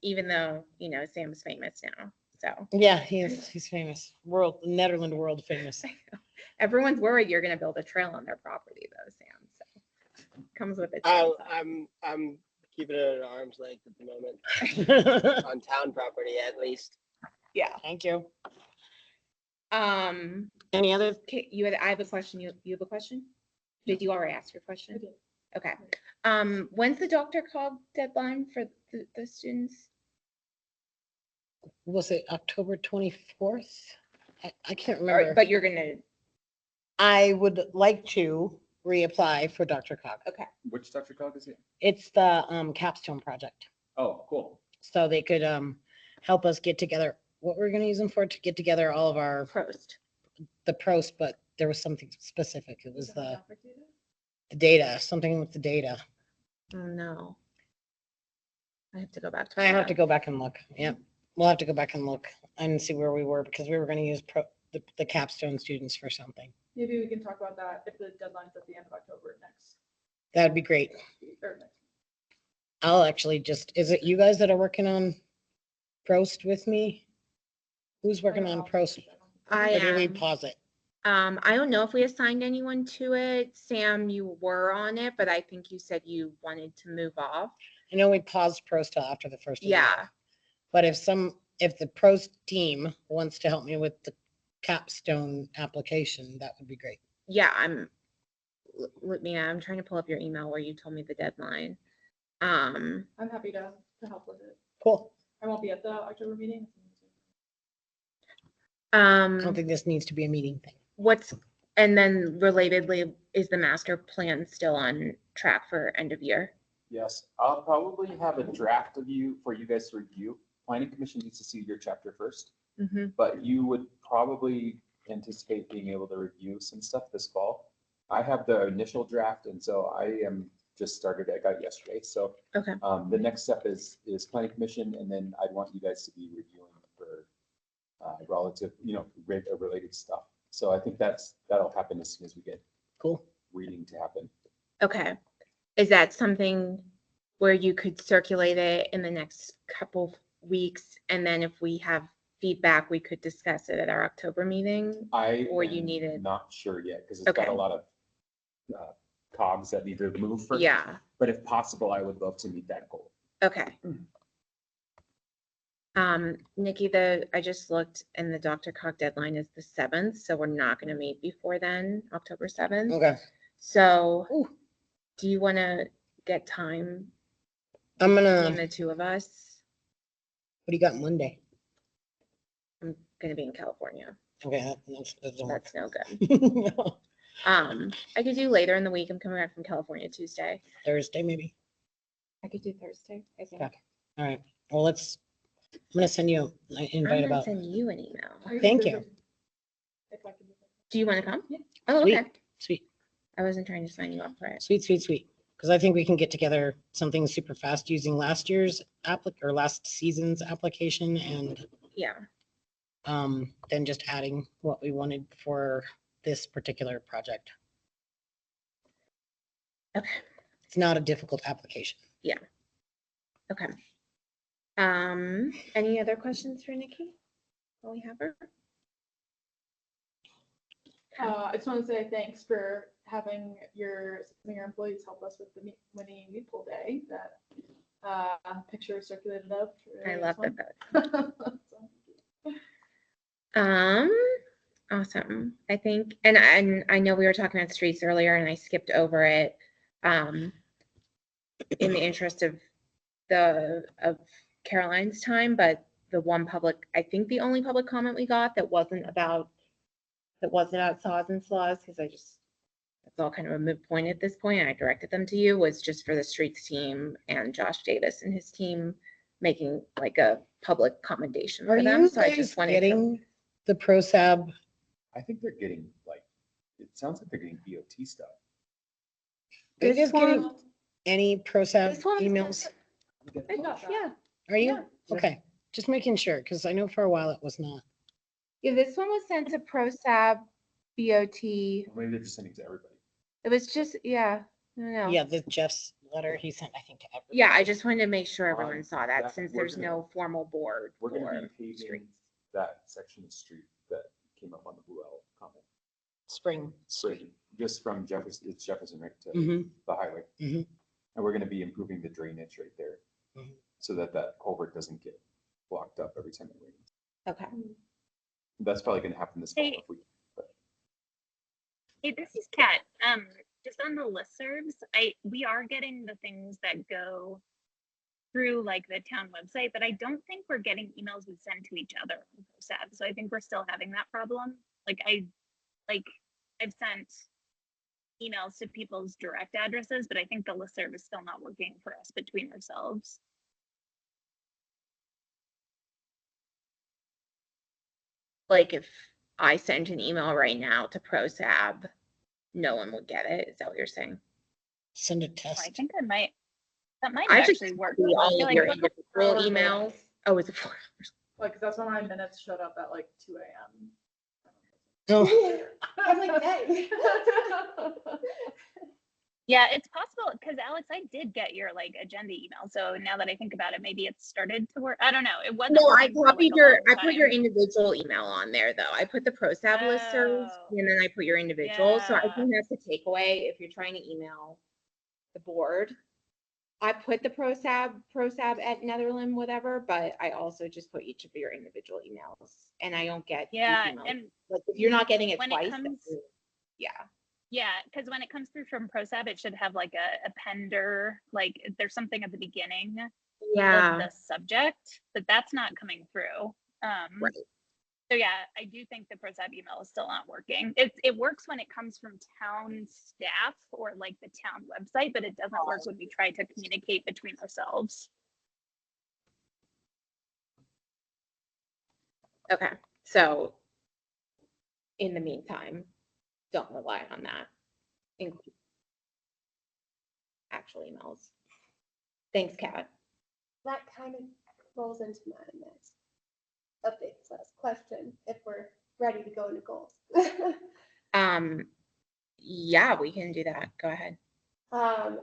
Even though, Sam's famous now. So Yeah, he's famous. Netherlands world famous. everyone's worried you're gonna build a trail on their property though, Sam. So comes with its own side. I'm keeping it at arm's length at the moment on town property at least. Yeah. Thank you. Um, Any other? okay, I have a question. You have a question? Did you already ask your question? I did. Okay. When's the Dr. Cog deadline for the students? Was it October 24th? I can't Or, remember. but you're gonna, I would like to reapply for Dr. Cog. okay. Which Dr. Cog is it? It's the capstone project. Oh, cool. So they could help us get together what we're going to use them for, to get together all of our Prost. the pros, but there was something specific. It was the data, something with the data. Oh no. I have to go back to I have to that. go back and look. Yep. We'll have to go back and look and see where we were, because we were going to use the capstone students for something. Maybe we can talk about that if the deadline's at the end of October next. That'd be great. Or next. I'll actually is it you guys that are working on Prost with me? Who's working on Prost? I Or did we am. pause it? I don't know if we assigned anyone to it. Sam, you were on it, but I think you said you wanted to move off. I know we paused Prost till after the first of the year. Yeah. But if the Prost team wants to help me with the capstone application, that would be great. Yeah, I'm trying to pull up your email where you told me the deadline. I'm happy to help with it. Cool. I won't be at the October meeting. I don't think this needs to be a meeting thing. And then relatedly, is the master plan still on track for end of year? Yes, I'll probably have a draft of you for you guys to review. Planning Commission needs to see your chapter first, Mm-hmm. but you would probably anticipate being able to review some stuff this fall. I have the initial draft, and so I am just started. I got it yesterday. So Okay. The next step is Planning Commission, and then I'd want you guys to be reviewing for relative, related stuff. So I think that'll happen as soon as we get Cool. reading to happen. Okay. Is that something where you could circulate it in the next couple weeks, and then if we have feedback, we could discuss it at our October meeting? Or you need it? Not sure yet, because it's got Okay. a lot of cogs that need to move first. Yeah. But if possible, I would love to meet that goal. Okay. Nikki, I just looked and the Dr. Cock deadline is the 7th, so we're not gonna meet before then, October 7th. Okay. So Ooh. do you wanna get time I'm between gonna, the two of us? what do you got Monday? I'm gonna be in California. Okay, that doesn't work. That's no good. No. I could do later in the week. I'm coming back from California Tuesday. Thursday, maybe. I could do Thursday, I think. Okay. All right. Well, I'm gonna send you an I'm invite gonna about. send you an email. Thank you. If I can do that. Do you want to come? Yeah. Oh, Sweet, okay. sweet, I wasn't trying to sign you up for it. sweet, sweet, sweet. Because I think we can get together something super fast using last year's last season's application and Yeah. then just adding what we wanted for this particular project. Okay. It's not a difficult application. Okay. Any other questions for Nikki? While we have her? I just want to say thanks for having your employees help us with the winning meat pool day. That picture circulated of. I love one. that. Awesome. I think, and I know we were talking about streets earlier and I skipped over it. In the interest of Caroline's time, but I think the only public comment we got that wasn't about saws and slaws, because it's all kind of a moot point at this point, and I directed them to you, was just for the streets team and Josh Davis and his team making like a public commendation for them. you So I guys just wanted getting the PROSAB? I think they're getting like, it sounds like they're getting BOT stuff. Are you This guys getting one- any PROSAB This one was emails? I got that. Yeah. Are you? Yeah. Okay, just making sure, because I know for a while it was not. Yeah, this one was sent to PROSAB BOT. Maybe they're just sending to everybody. It was just, yeah, I don't know. Yeah, the Jeff's letter he sent, I think, to everyone. Yeah, I just wanted to make sure everyone saw that that- since we're there's gonna- no formal board We're gonna for be paving streets. that section of street that came up on the Blue L comment. Spring. So just from Jefferson right to Mm-hmm. the highway. Mhm. And we're gonna be improving the drainage right there. Mhm. So that culvert doesn't get blocked up every time it rains. Okay. That's probably gonna happen this fall Hey. if we. but- Hey, this is Kat. Just on the listservs, we are getting the things that go through like the town website, but I don't think we're getting emails we send to each other on PROSAB. So I think we're still having that problem. I've sent emails to people's direct addresses, but I think the listserv is still not working for us between ourselves. Like if I sent an email right now to PROSAB, no one would get it. Is that what you're saying? Send a So test. I think that might I just actually work. see I all feel of like your we're- individual for- emails. Oh, is it 4 hours? Like, that's when my minutes showed up at like 2 a.m. No, I'm like, hey. Yeah, it's possible because Alex, I did get your like agenda email. So now that I think about it, maybe it started to work. I don't know. It wasn't. No, I working for, like, copied a your, long I put your time. individual email on there though. I put the PROSAB listservs Oh. and then I put your individual. So I Yeah. think that's the takeaway if you're trying to email the board. I put the PROSAB at Netherland, whatever, but I also just put each of your individual emails and I don't get. these Yeah, emails. and Like if you're not getting it when it twice, comes- then- yeah. yeah, because when it comes through from PROSAB, it should have like a appender, like there's something at the beginning of Yeah. the subject, but that's not coming through. Right. So yeah, I do think the PROSAB email is still not working. It works when it comes from town staff or like the town website, but it doesn't work when we try to communicate between ourselves. Okay, so in the meantime, don't rely on that. Include actual emails. Thanks, Kat. That kind of rolls into my next question, if we're ready to go into goals. Yeah, we can do that. Go ahead.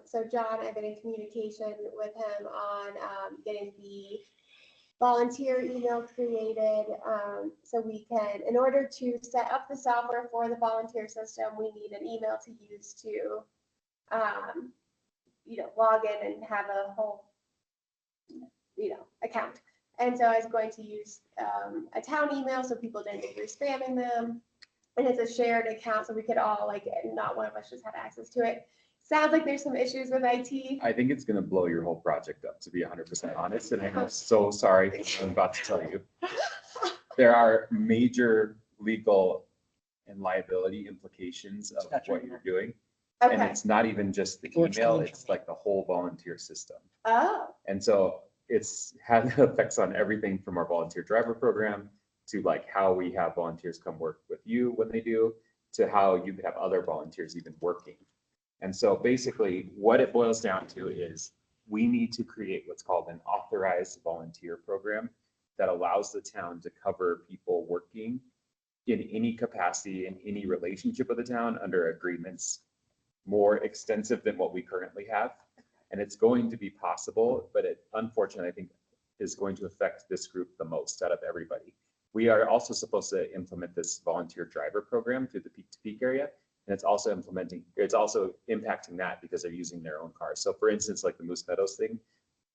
So John, I've been in communication with him on getting the volunteer email created. So we can, in order to set up the software for the volunteer system, we need an email to use to, log in and have a whole, account. And so I was going to use a town email so people didn't think we were spamming them. And it's a shared account, so we could all like, not one of us just had access to it. Sounds like there's some issues with IT. I think it's gonna blow your whole project up, to be 100% honest, and I'm so sorry, I'm about to tell you. There are major legal and liability implications of what you're doing. And Okay. it's not even just the email, it's like the whole volunteer system. Oh, And so it's had effects on everything from our volunteer driver program to like how we have volunteers come work with you when they do, to how you have other volunteers even working. And so basically what it boils down to is we need to create what's called an authorized volunteer program that allows the town to cover people working in any capacity, in any relationship with the town under agreements more extensive than what we currently have. And it's going to be possible, but it unfortunately, I think, is going to affect this group the most out of everybody. We are also supposed to implement this volunteer driver program through the peak to peak area. And it's also impacting that because they're using their own cars. So for instance, like the Moose Meadows thing,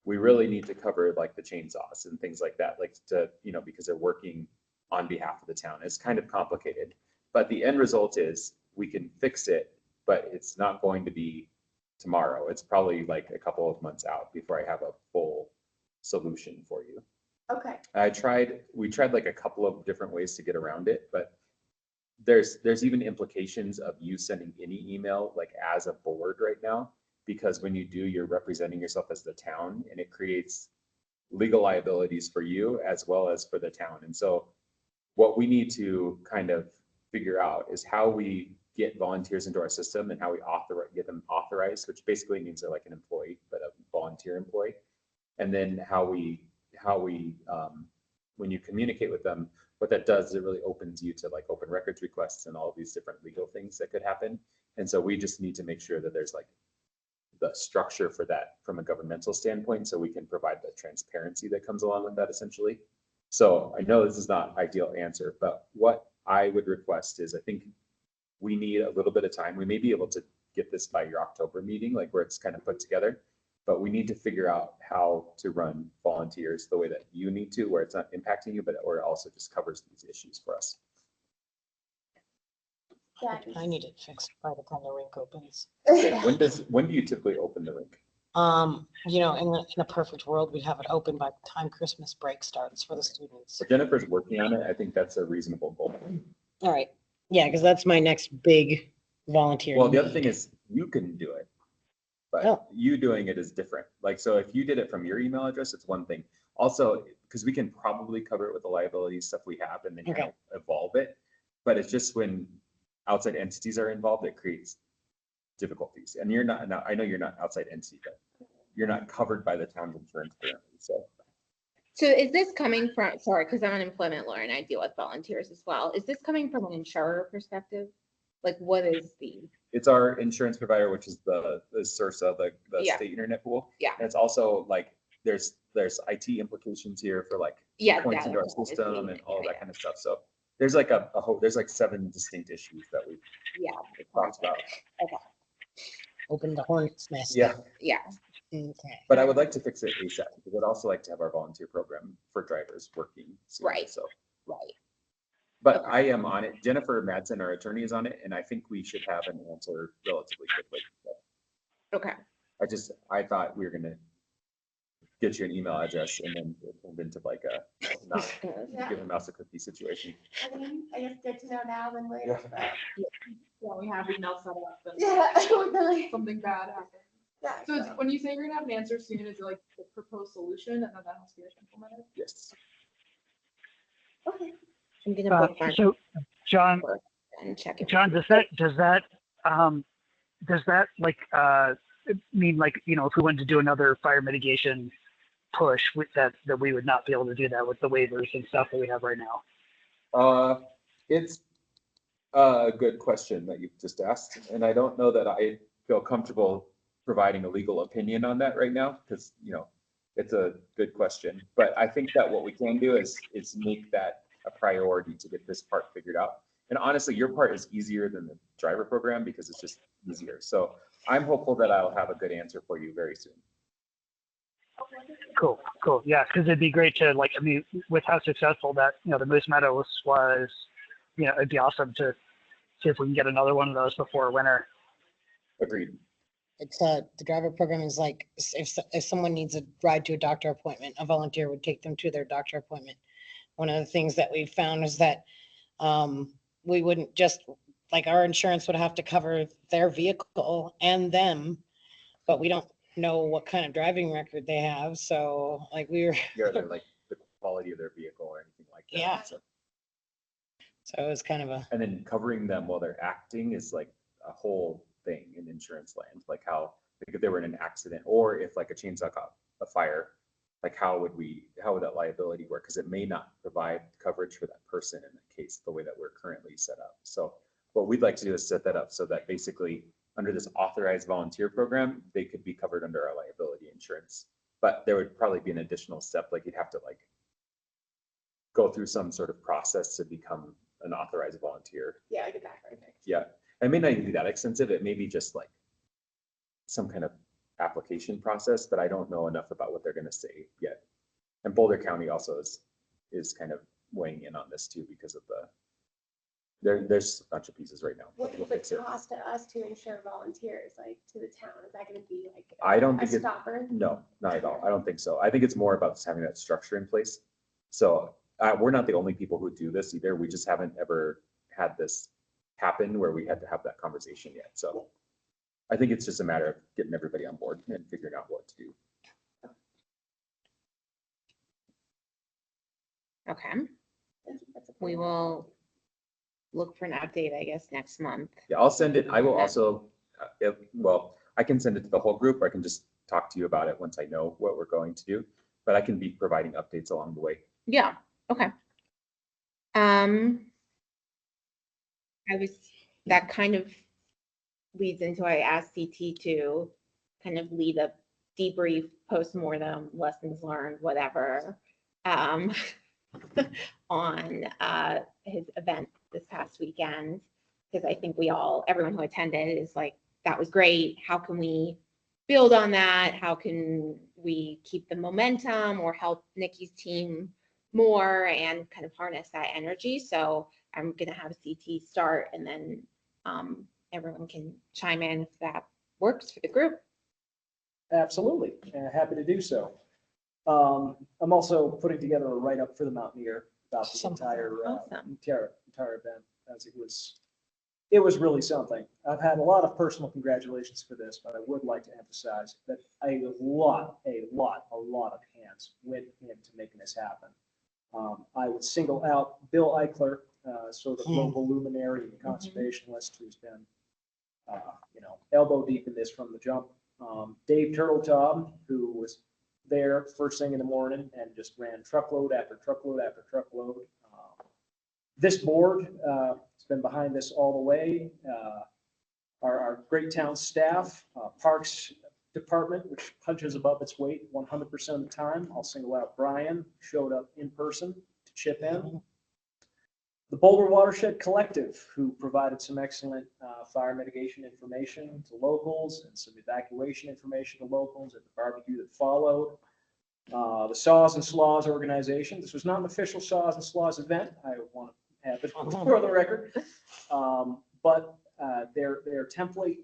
we really need to cover like the chainsaws and things like that, like to, you know, because they're working on behalf of the town. It's kind of complicated, but the end result is we can fix it, but it's not going to be tomorrow. It's probably like a couple of months out before I have a full solution for you. okay. We tried like a couple of different ways to get around it, but there's even implications of you sending any email like as a board right now, because when you do, you're representing yourself as the town and it creates legal liabilities for you as well as for the town. And so what we need to kind of figure out is how we get volunteers into our system and how we get them authorized, which basically means they're like an employee, but a volunteer employee. And then how we when you communicate with them, what that does is it really opens you to like open records requests and all of these different legal things that could happen. And so we just need to make sure that there's like the structure for that from a governmental standpoint, so we can provide the transparency that comes along with that essentially. So I know this is not ideal answer, but what I would request is I think we need a little bit of time. We may be able to get this by your October meeting, like where it's kind of put together, but we need to figure out how to run volunteers the way that you need to, where it's not impacting you, but or it also just covers these issues for us. Yeah. I need it fixed by the time the rink opens. Okay. When do you typically open the rink? You know, in a perfect world, we'd have it open by the time Christmas break starts for the students. So Jennifer's working on it. I think that's a reasonable goal. All right. Yeah, because that's my next big volunteer. Well, the other thing is you can do it, but Oh. you doing it is different. Like, so if you did it from your email address, it's one thing. Also, because we can probably cover it with the liability stuff we have and then kind of evolve it. But it's just when outside entities are involved, it creates difficulties. And you're not, now I know you're not outside entity, but you're not covered by the town's insurance currently. So is this coming from, sorry, because I'm an employment lawyer and I deal with volunteers as well. Is this coming from an insurer perspective? Like what is the? it's our insurance provider, which is the SURSA, the Yeah. state internet pool. Yeah. And it's also like, there's IT implications here for like Yeah. points into our system and all that kind of stuff. So there's like there's like 7 distinct issues that we've talked about. Okay. Open the hornet's nest. Yeah. Yeah. Okay. But I would like to fix it ASAP because I'd also like to have our volunteer program for drivers working soon. Right. So, Right. but I am on it. Jennifer Madsen, our attorney, is on it, and I think we should have an answer relatively quickly. Okay. I thought we were gonna get you an email address and then it turned into like a not give a mouse a cookie situation. I mean, I guess good to know now than later. Yeah. But Yeah, we have email set up and yeah, really. something bad happens. Yeah. So it's, when you say you're gonna have an answer soon, is it like the proposed solution and then that has to get implemented? Yes. Okay. I'm gonna bookmark So John, and check it. John, does that like mean like, you know, if we wanted to do another fire mitigation push with that we would not be able to do that with the waivers and stuff that we have right now? It's a good question that you've just asked, and I don't know that I feel comfortable providing a legal opinion on that right now because, you know, it's a good question. But I think that what we can do is make that a priority to get this part figured out. And honestly, your part is easier than the driver program because it's just easier. So I'm hopeful that I'll have a good answer for you very soon. Cool. Yeah, because it'd be great to like, I mean, with how successful that, the Moose Meadows was, it'd be awesome to see if we can get another one of those before winter. Agreed. It's the driver program is like, if someone needs a ride to a doctor appointment, a volunteer would take them to their doctor appointment. One of the things that we found is that we wouldn't just, like, our insurance would have to cover their vehicle and them, but we don't know what kind of driving record they have. So like Yeah, they're like the quality of their vehicle or anything like that. Yeah. So it was kind of and then covering them while they're acting is like a whole thing in insurance land. Like how, like if they were in an accident or if like a chainsaw caught a fire, like how would that liability work? Because it may not provide coverage for that person in that case, the way that we're currently set up. So what we'd like to do is set that up so that basically under this authorized volunteer program, they could be covered under our liability insurance. But there would probably be an additional step, like you'd have to like go through some sort of process to become an authorized volunteer. Yeah, like a background check. Yeah, it may not even be that extensive. It may be just like some kind of application process, but I don't know enough about what they're going to say yet. And Boulder County also is kind of weighing in on this too because of there's a bunch of pieces right now. What We'll does fix it it. cost to us to insure volunteers, like to the town? Is that gonna be like I don't a think it, stopper? no, not at all. I don't think so. I think it's more about just having that structure in place. So we're not the only people who do this either. We just haven't ever had this happen where we had to have that conversation yet. So I think it's just a matter of getting everybody on board and figuring out what to do. Okay. We will look for an update, I guess, next month. Yeah, I'll send it. I will Okay. also, well, I can send it to the whole group or I can just talk to you about it once I know what we're going to do, but I can be providing updates along the way. Yeah, okay. That kind of leads into, I asked CT to kind of lead a debrief, postmortem, lessons learned, whatever, on his event this past weekend. Because I think everyone who attended is like, that was great. How can we build on that? How can we keep the momentum or help Nikki's team more and kind of harness that energy? So I'm gonna have CT start and then everyone can chime in if that works for the group. Absolutely, happy to do so. I'm also putting together a write-up for the Mountaineer about the entire event, as it was really something. I've had a lot of personal congratulations for this, but I would like to emphasize that a lot of hands went into making this happen. I would single out Bill Eichler, sort of local luminary and conservationist who's been, elbow deep in this from the jump. Dave Turtletop, who was there first thing in the morning and just ran truckload after truckload after truckload. This board has been behind this all the way. Our great town staff, Parks Department, which punches above its weight 100% of the time. I'll single out Brian, who showed up in person to chip in. The Boulder Watershed Collective, who provided some excellent fire mitigation information to locals and some evacuation information to locals at the barbecue that followed. The Saws and Slaws organization. This was not an official Saws and Slaws event. I want to have it for the record. But their template,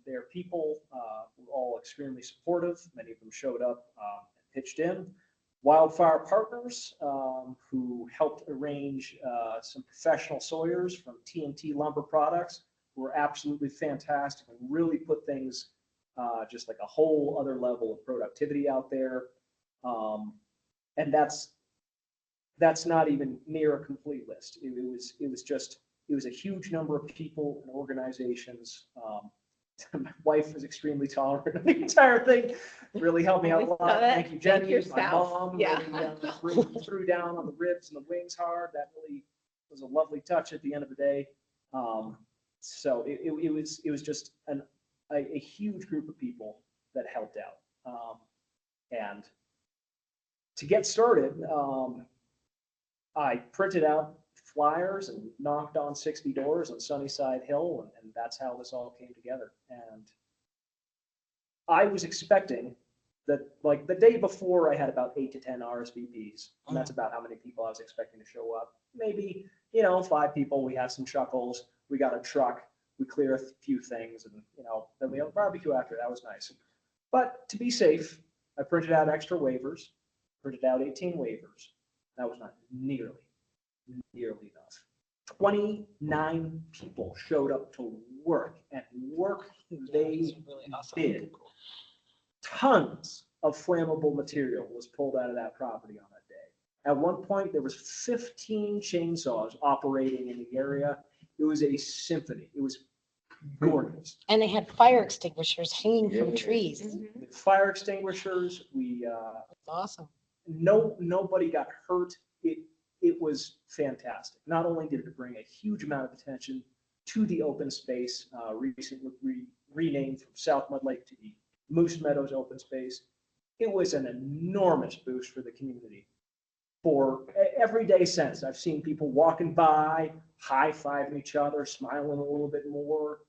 their people were all extremely supportive. Many of them showed up and pitched in. Wildfire Partners, who helped arrange some professional sawyers from TNT Lumber Products, who were absolutely fantastic and really put things just like a whole other level of productivity out there. And that's not even near a complete list. It was a huge number of people and organizations. My wife was extremely tolerant of the entire thing. Really helped me out a lot. Thank you, Jenny. My mom really threw down on the ribs and the wings hard. That really was a lovely touch at the end of the day. So it was just a huge group of people that helped out. And to get started, I printed out flyers and knocked on 60 doors on Sunnyside Hill, and that's how this all came together. And I was expecting like the day before I had about 8 to 10 RSVPs, and that's about how many people I was expecting to show up. Maybe, 5 people, we had some chuckles, we got a truck, we clear a few things, and, then we have a barbecue after. That was nice. But to be safe, I printed out extra waivers, printed out 18 waivers. That was not nearly enough. 29 people showed up to work, and work they did. Tons of flammable material was pulled out of that property on that day. At one point, there was 15 chainsaws operating in the area. It was a symphony. It was gorgeous. And they had fire extinguishers hanging from trees. With fire extinguishers, Awesome. nobody got hurt. It was fantastic. Not only did it bring a huge amount of attention to the open space, recently renamed from South Mud Lake to the Moose Meadows open space, it was an enormous boost for the community. For everyday sense, I've seen people walking by, high-fiving each other, smiling a little bit more,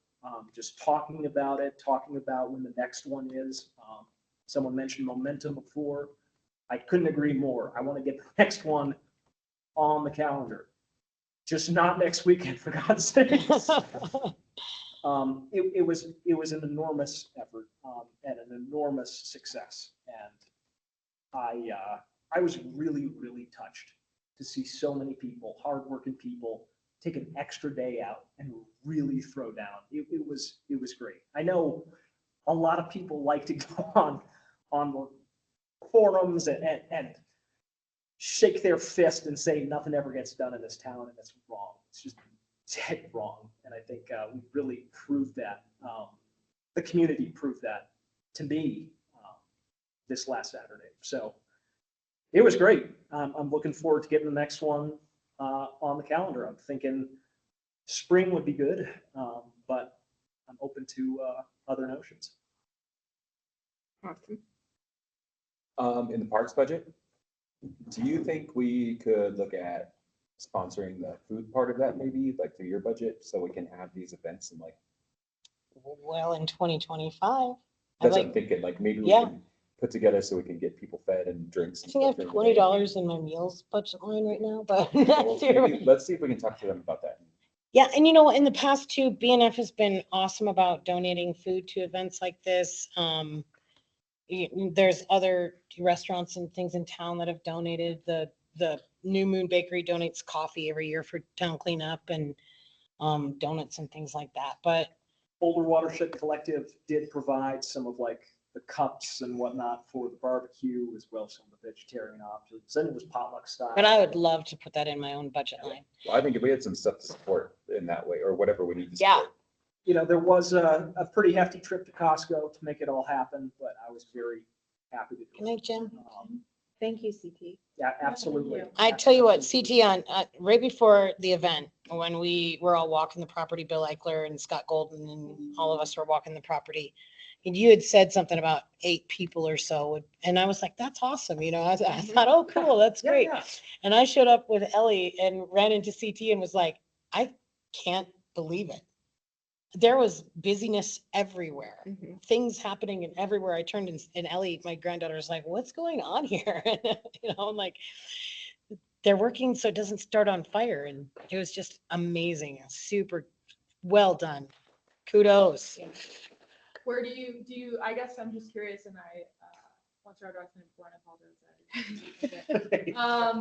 just talking about it, talking about when the next one is. Someone mentioned momentum before. I couldn't agree more. I want to get the next one on the calendar. Just not next weekend, for God's sakes. It was an enormous effort and an enormous success. And I was really, really touched to see so many people, hardworking people, take an extra day out and really throw down. It was great. I know a lot of people like to go on the forums and shake their fist and say nothing ever gets done in this town, and that's wrong. It's just dead wrong. And I think we really proved that. The community proved that to me this last Saturday. So it was great. I'm looking forward to getting the next one on the calendar. I'm thinking spring would be good, but I'm open to other notions. Awesome. In the parks budget, do you think we could look at sponsoring the food part of that, maybe like through your budget, so we can have these events and like? Well, in 2025. That's what I'm thinking, like maybe we can put together so we can get people fed and drinks. I think I have $20 in my meals budget line right now, but Well, let's see if we can talk to them about that. yeah, and in the past too, BNF has been awesome about donating food to events like this. There's other restaurants and things in town that have donated. The New Moon Bakery donates coffee every year for town cleanup and donuts and things like that. But Boulder Watershed Collective did provide some of like the cups and whatnot for the barbecue, as well as some of the vegetarian options. And it was potluck style. But I would love to put that in my own budget line. Well, I think if we had some stuff to support in that way, or whatever we need to support. There was a pretty hefty trip to Costco to make it all happen, but I was very happy to do it. Good night, Jim. Thank you, CT. Yeah, absolutely. I tell you what, CT on right before the event, when we were all walking the property, Bill Eichler and Scott Golden and all of us were walking the property, and you had said something about 8 people or so, and I was like, "That's awesome!" I thought, "Oh, cool, that's great." Yeah. And I showed up with Ellie and ran into CT and was like, "I can't believe it." There was busyness everywhere, things happening and everywhere. I turned and Ellie, my granddaughter, was like, "What's going on here?" I'm like, they're working so it doesn't start on fire. And it was just amazing. Super well done. Kudos. Where do you, I guess I'm just curious, and once our document before, I apologize.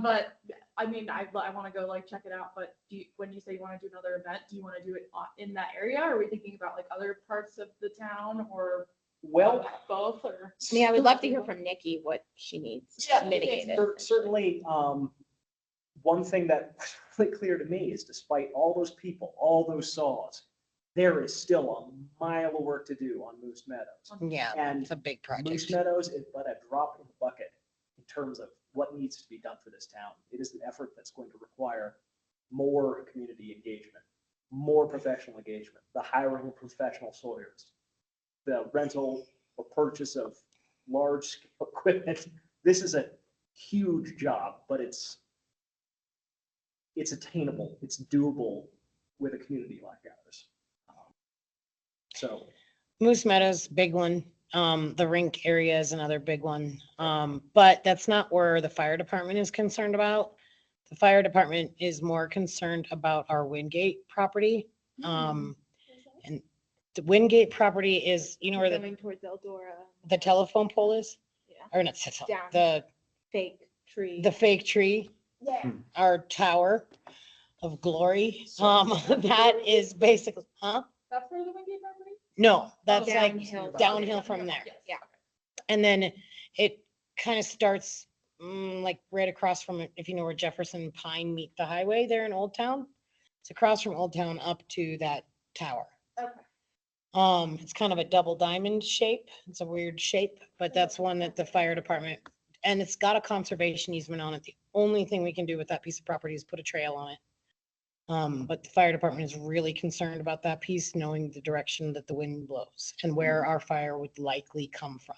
But I mean, I want to go like check it out, but when you say you want to do another event, do you want to do it in that area? Or are we thinking about like other parts of the town, or both? Or I would love to hear from Nikki what she needs mitigated. Certainly, one thing that was really clear to me is despite all those people, all those saws, there is still a mile of work to do on Moose Meadows. Yeah, And it's a big project. Moose Meadows is but a drop in the bucket in terms of what needs to be done for this town. It is an effort that's going to require more community engagement, more professional engagement, the hiring of professional sawyers, the rental or purchase of large equipment. This is a huge job, but it's attainable, it's doable with a community like ours. So Moose Meadows, big one. The rink area is another big one. But that's not where the fire department is concerned about. The fire department is more concerned about our Wingate property. And the Wingate property is, you know where Going towards Eldora. the telephone pole is? Yeah. Or not, Down. Fake tree. the fake tree, Yeah. our tower of glory. That is basically, That's where the Wingate property? no, that's like Downhill. downhill from there. Yeah. And then it kind of starts like right across from it, if you know where Jefferson and Pine meet the highway there in Old Town. It's across from Old Town up to that tower. Okay. It's kind of a double diamond shape. It's a weird shape, but that's one that the fire department, and it's got a conservation easement on it. The only thing we can do with that piece of property is put a trail on it. But the fire department is really concerned about that piece, knowing the direction that the wind blows and where our fire would likely come from.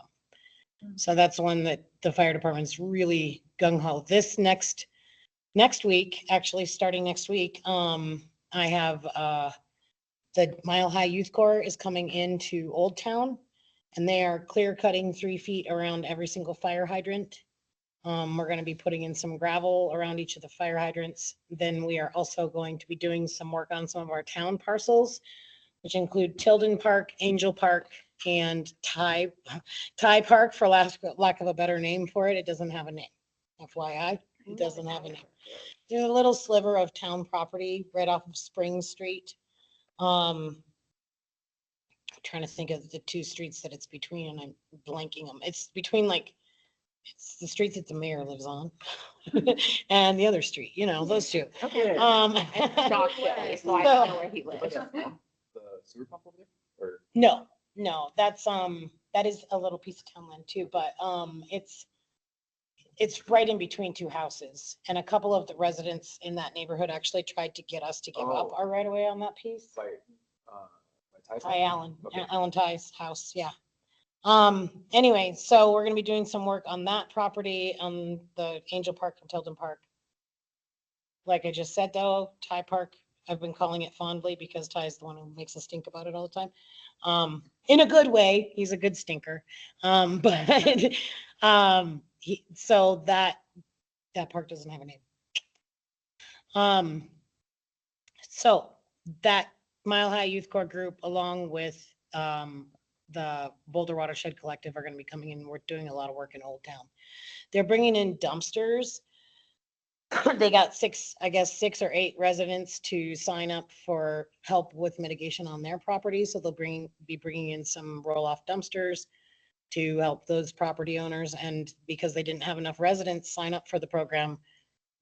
So that's one that the fire department's really gung ho. This next week, actually starting next week, I have the Mile High Youth Corps is coming into Old Town, and they are clear cutting 3 feet around every single fire hydrant. We're going to be putting in some gravel around each of the fire hydrants. Then we are also going to be doing some work on some of our town parcels, which include Tilden Park, Angel Park, and Ty Park, for lack of a better name for it. It doesn't have a name. FYI, it doesn't have a name. There's a little sliver of town property right off of Spring Street. I'm trying to think of the two streets that it's between, and I'm blanking them. It's between it's the street that the mayor lives on and the other street, those two. Okay. Um, Not really, so I don't know where he lives. The sewer pump over there? Or No, that's, that is a little piece of town land too, but, it's right in between two houses. And a couple of the residents in that neighborhood actually tried to get us to give up Oh. our right of way on that piece. by Tyson? By Alan, Okay. Alan Ty's house, yeah. Anyway, so we're gonna be doing some work on that property, on the Angel Park and Tilden Park. Like I just said though, Ty Park, I've been calling it fondly because Ty's the one who makes us stink about it all the time. In a good way, he's a good stinker. But, so that park doesn't have a name. So that Mile High Youth Corps group, along with the Boulder Watershed Collective, are going to be coming in. We're doing a lot of work in Old Town. They're bringing in dumpsters. They got 6 or 8 residents to sign up for help with mitigation on their property. So they'll be bringing in some roll-off dumpsters to help those property owners. And because they didn't have enough residents sign up for the program,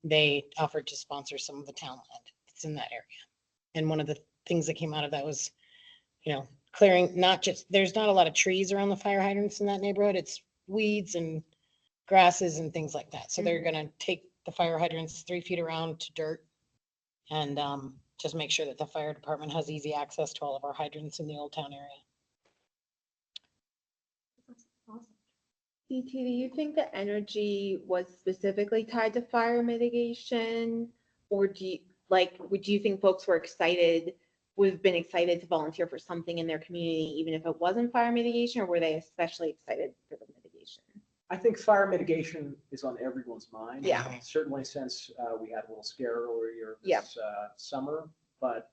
they offered to sponsor some of the town land that's in that area. And one of the things that came out of that was, clearing, there's not a lot of trees around the fire hydrants in that neighborhood. It's weeds and grasses and things like that. So they're going to take the fire hydrants 3 feet around to dirt and just make sure that the fire department has easy access to all of our hydrants in the Old Town area. Awesome. DT, do you think the energy was specifically tied to fire mitigation? Or would you think folks would have been excited to volunteer for something in their community, even if it wasn't fire mitigation, or were they especially excited for the mitigation? I think fire mitigation is on everyone's mind. Yeah. Certainly since we had a little scare earlier Yeah. this summer, but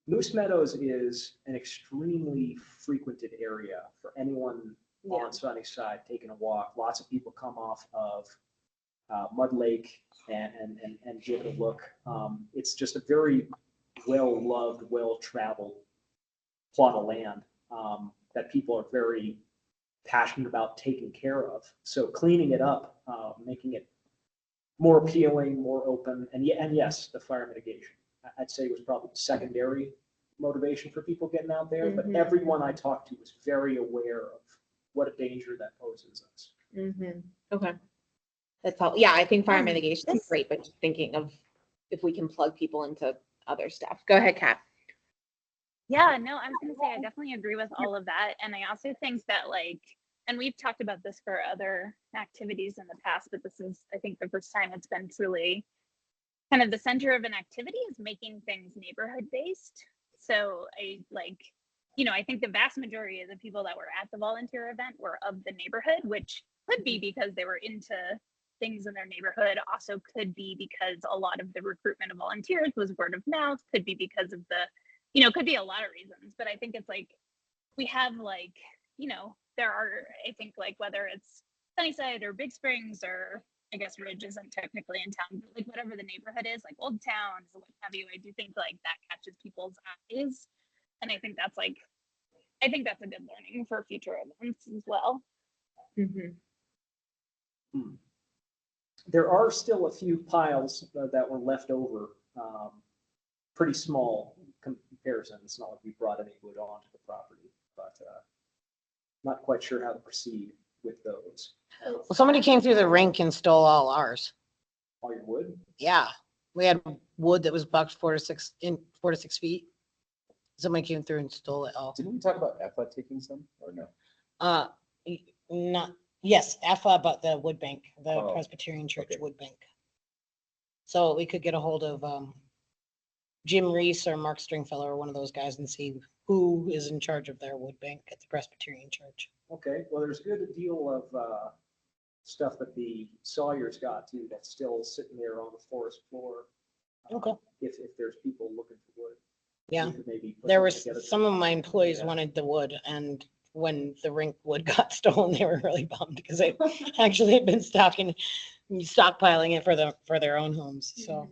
Moose Meadows is an extremely frequented area for anyone on Sunnyside taking a walk. Lots of people come off of Mud Lake and give it a look. It's just a very well-loved, well-traveled plot of land that people are very passionate about taking care of. So cleaning it up, making it more appealing, more open, and yes, the fire mitigation. I'd say was probably the secondary motivation for people getting out there, but everyone I talked to was very aware of what a danger that poses us. Okay. That's all. Yeah, I think fire mitigation is great, but just thinking of if we can plug people into other stuff. Go ahead, Kat. Yeah, no, I was going to say, I definitely agree with all of that. And I also think that and we've talked about this for other activities in the past, but this is, I think, the first time it's been truly kind of the center of an activity is making things neighborhood based. So I think the vast majority of the people that were at the volunteer event were of the neighborhood, which could be because they were into things in their neighborhood, also could be because a lot of the recruitment of volunteers was word of mouth, could be because of the, could be a lot of reasons. But I think it's like, we have like, there are, I think like whether it's Sunnyside or Big Springs or I guess Ridge isn't technically in town, but like whatever the neighborhood is, like Old Town or what have you, I do think like that catches people's eyes. And I think that's a good learning for future events as well. There are still a few piles that were left over, pretty small comparison. It's not like we brought any wood onto the property, but not quite sure how to proceed with those. Well, somebody came through the rink and stole all ours. All your wood? Yeah, we had wood that was bucked 4 to 6 feet. Somebody came through and stole it all. Didn't we talk about EFA taking some or no? Yes, EFA, but the wood bank, the Oh, Presbyterian Church okay. wood bank. So we could get a hold of Jim Reese or Mark Stringfellow or one of those guys and see who is in charge of their wood bank at the Presbyterian Church. Okay, well, there's a good deal of stuff that the Sawyers got to that's still sitting there on the forest floor. Okay. If there's people looking for wood. Yeah, we could maybe put there something was together. some of my employees Yeah. wanted the wood, and when the rink wood got stolen, they were really bummed because they actually had been stockpiling it for their own homes. So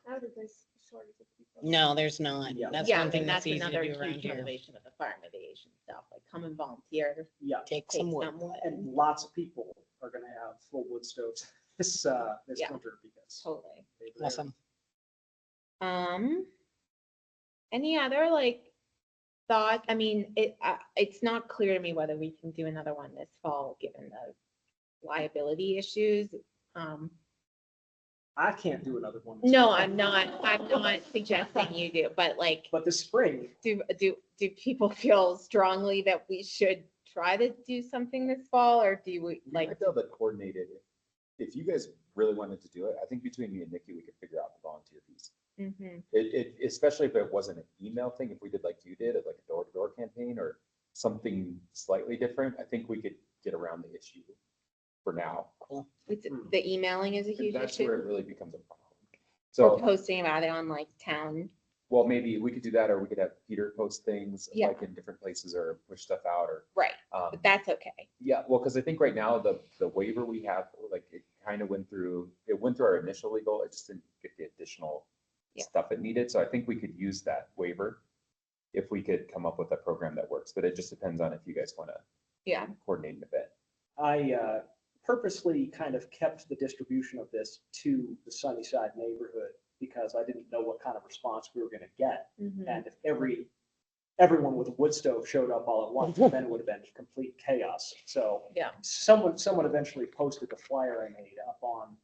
I don't think there's a shortage of people. no, there's not. Yeah. That's Yeah, one thing and that's that's easy to another do around huge here. motivation of the fire mitigation stuff, like come and volunteer, Yeah, Take take some wood. some wood. and lots of people are gonna have full wood stoves this Yeah. winter because Totally. they're Awesome. Any other thought? I mean, it's not clear to me whether we can do another one this fall, given the liability issues. I can't do another one. this No, fall. I'm not suggesting you do, but But this spring, do people feel strongly that we should try to do something this fall, or do we We might be able to coordinate it. If you guys really wanted to do it, I think between me and Nikki, we could figure out the volunteer fees. Mhm. Especially if it wasn't an email thing, if we did like you did, like a door-to-door campaign or something slightly different, I think we could get around the issue for now. The emailing is a And huge that's where it issue. really becomes a problem. Or So, posting about it on town. well, maybe we could do that, or we could have Peter post things Yeah. like in different places or push stuff out or. Right, but that's okay. Yeah, well, because I think right now the waiver we have, like it kind of went through our initial legal, it just didn't get the additional Yeah. stuff it needed. So I think we could use that waiver if we could come up with a program that works, but it just depends on if you guys want to Yeah. coordinate an event. I purposely kind of kept the distribution of this to the Sunnyside neighborhood because I didn't know what kind of response we were gonna get. Mhm. And if everyone with a wood stove showed up all at once, then it would have been complete chaos. So Yeah. someone eventually posted the flyer I made up on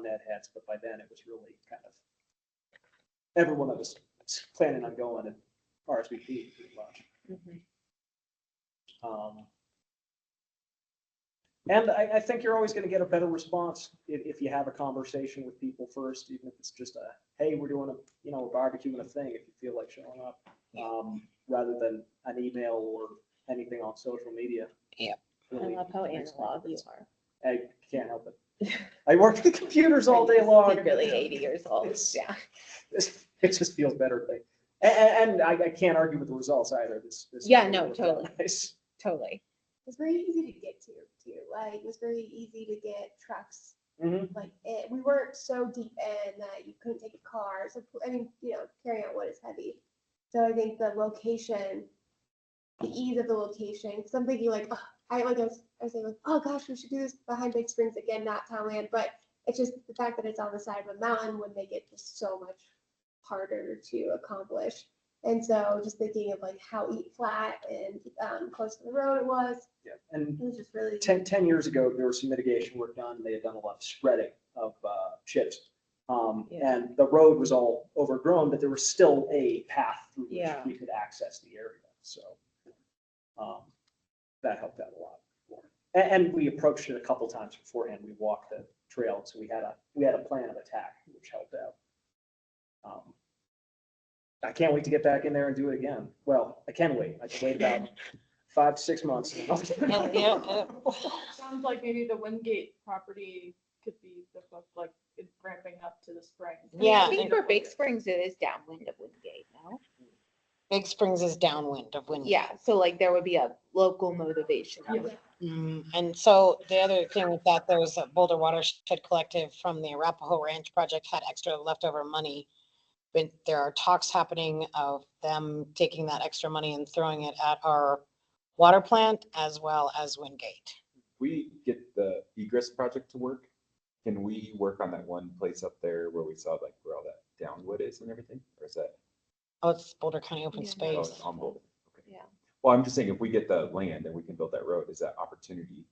Ned Heads, but by then it was really kind of, everyone that was planning on going and RSVP pretty much. Mhm. And I think you're always gonna get a better response if you have a conversation with people first, even if it's just hey, we're doing a barbecue and a thing, if you feel like showing up. Rather than an email or anything on social media. Yeah. I love how analog you are. I can't help it. I work with computers all day long. You're really 80 years old. Yeah. It just feels better to me. And I can't argue with the results either. This Yeah, no, worked out totally. nice. Totally. It was very easy to get to too. It was very easy to get trucks. Mhm. We weren't so deep in that you couldn't take a car. So carrying out wood is heavy. So I think the location, the ease of the location. Because I'm thinking I was saying oh gosh, we should do this behind Big Springs again, not Townland. But it's just the fact that it's on the side of a mountain would make it just so much harder to accomplish. And so just thinking of how flat and close to the road it was. Yeah, and It was just really 10 years ago, there was some mitigation work done. They had done a lot of spreading of chips. And the road was all overgrown, but there was still a path through which Yeah. we could access the area. So that helped out a lot more. And we approached it a couple times beforehand. We walked the trail, so we had a plan of attack, which helped out. I can't wait to get back in there and do it again. Well, I can wait. I can wait about 5 to 6 months. Sounds like maybe the Wingate property could be the, like, it's ramping up to the spring. Yeah. I think for Big Springs, it is downwind of Wingate, no? Big Springs is downwind of Wingate. Yeah, so like there would be a local motivation. And so the other thing with that, there was a Boulder Watershed Collective from the Arapahoe Ranch project had extra leftover money. But there are talks happening of them taking that extra money and throwing it at our water plant as well as Wingate. We get the egress project to work. Can we work on that one place up there where we saw like where all that downwood is and everything? Or is that? Oh, it's Boulder County Open Yeah. Oh, Space. it's on Boulder. Okay. Yeah. Well, I'm just saying if we get the land and we can build that road, is that opportunity?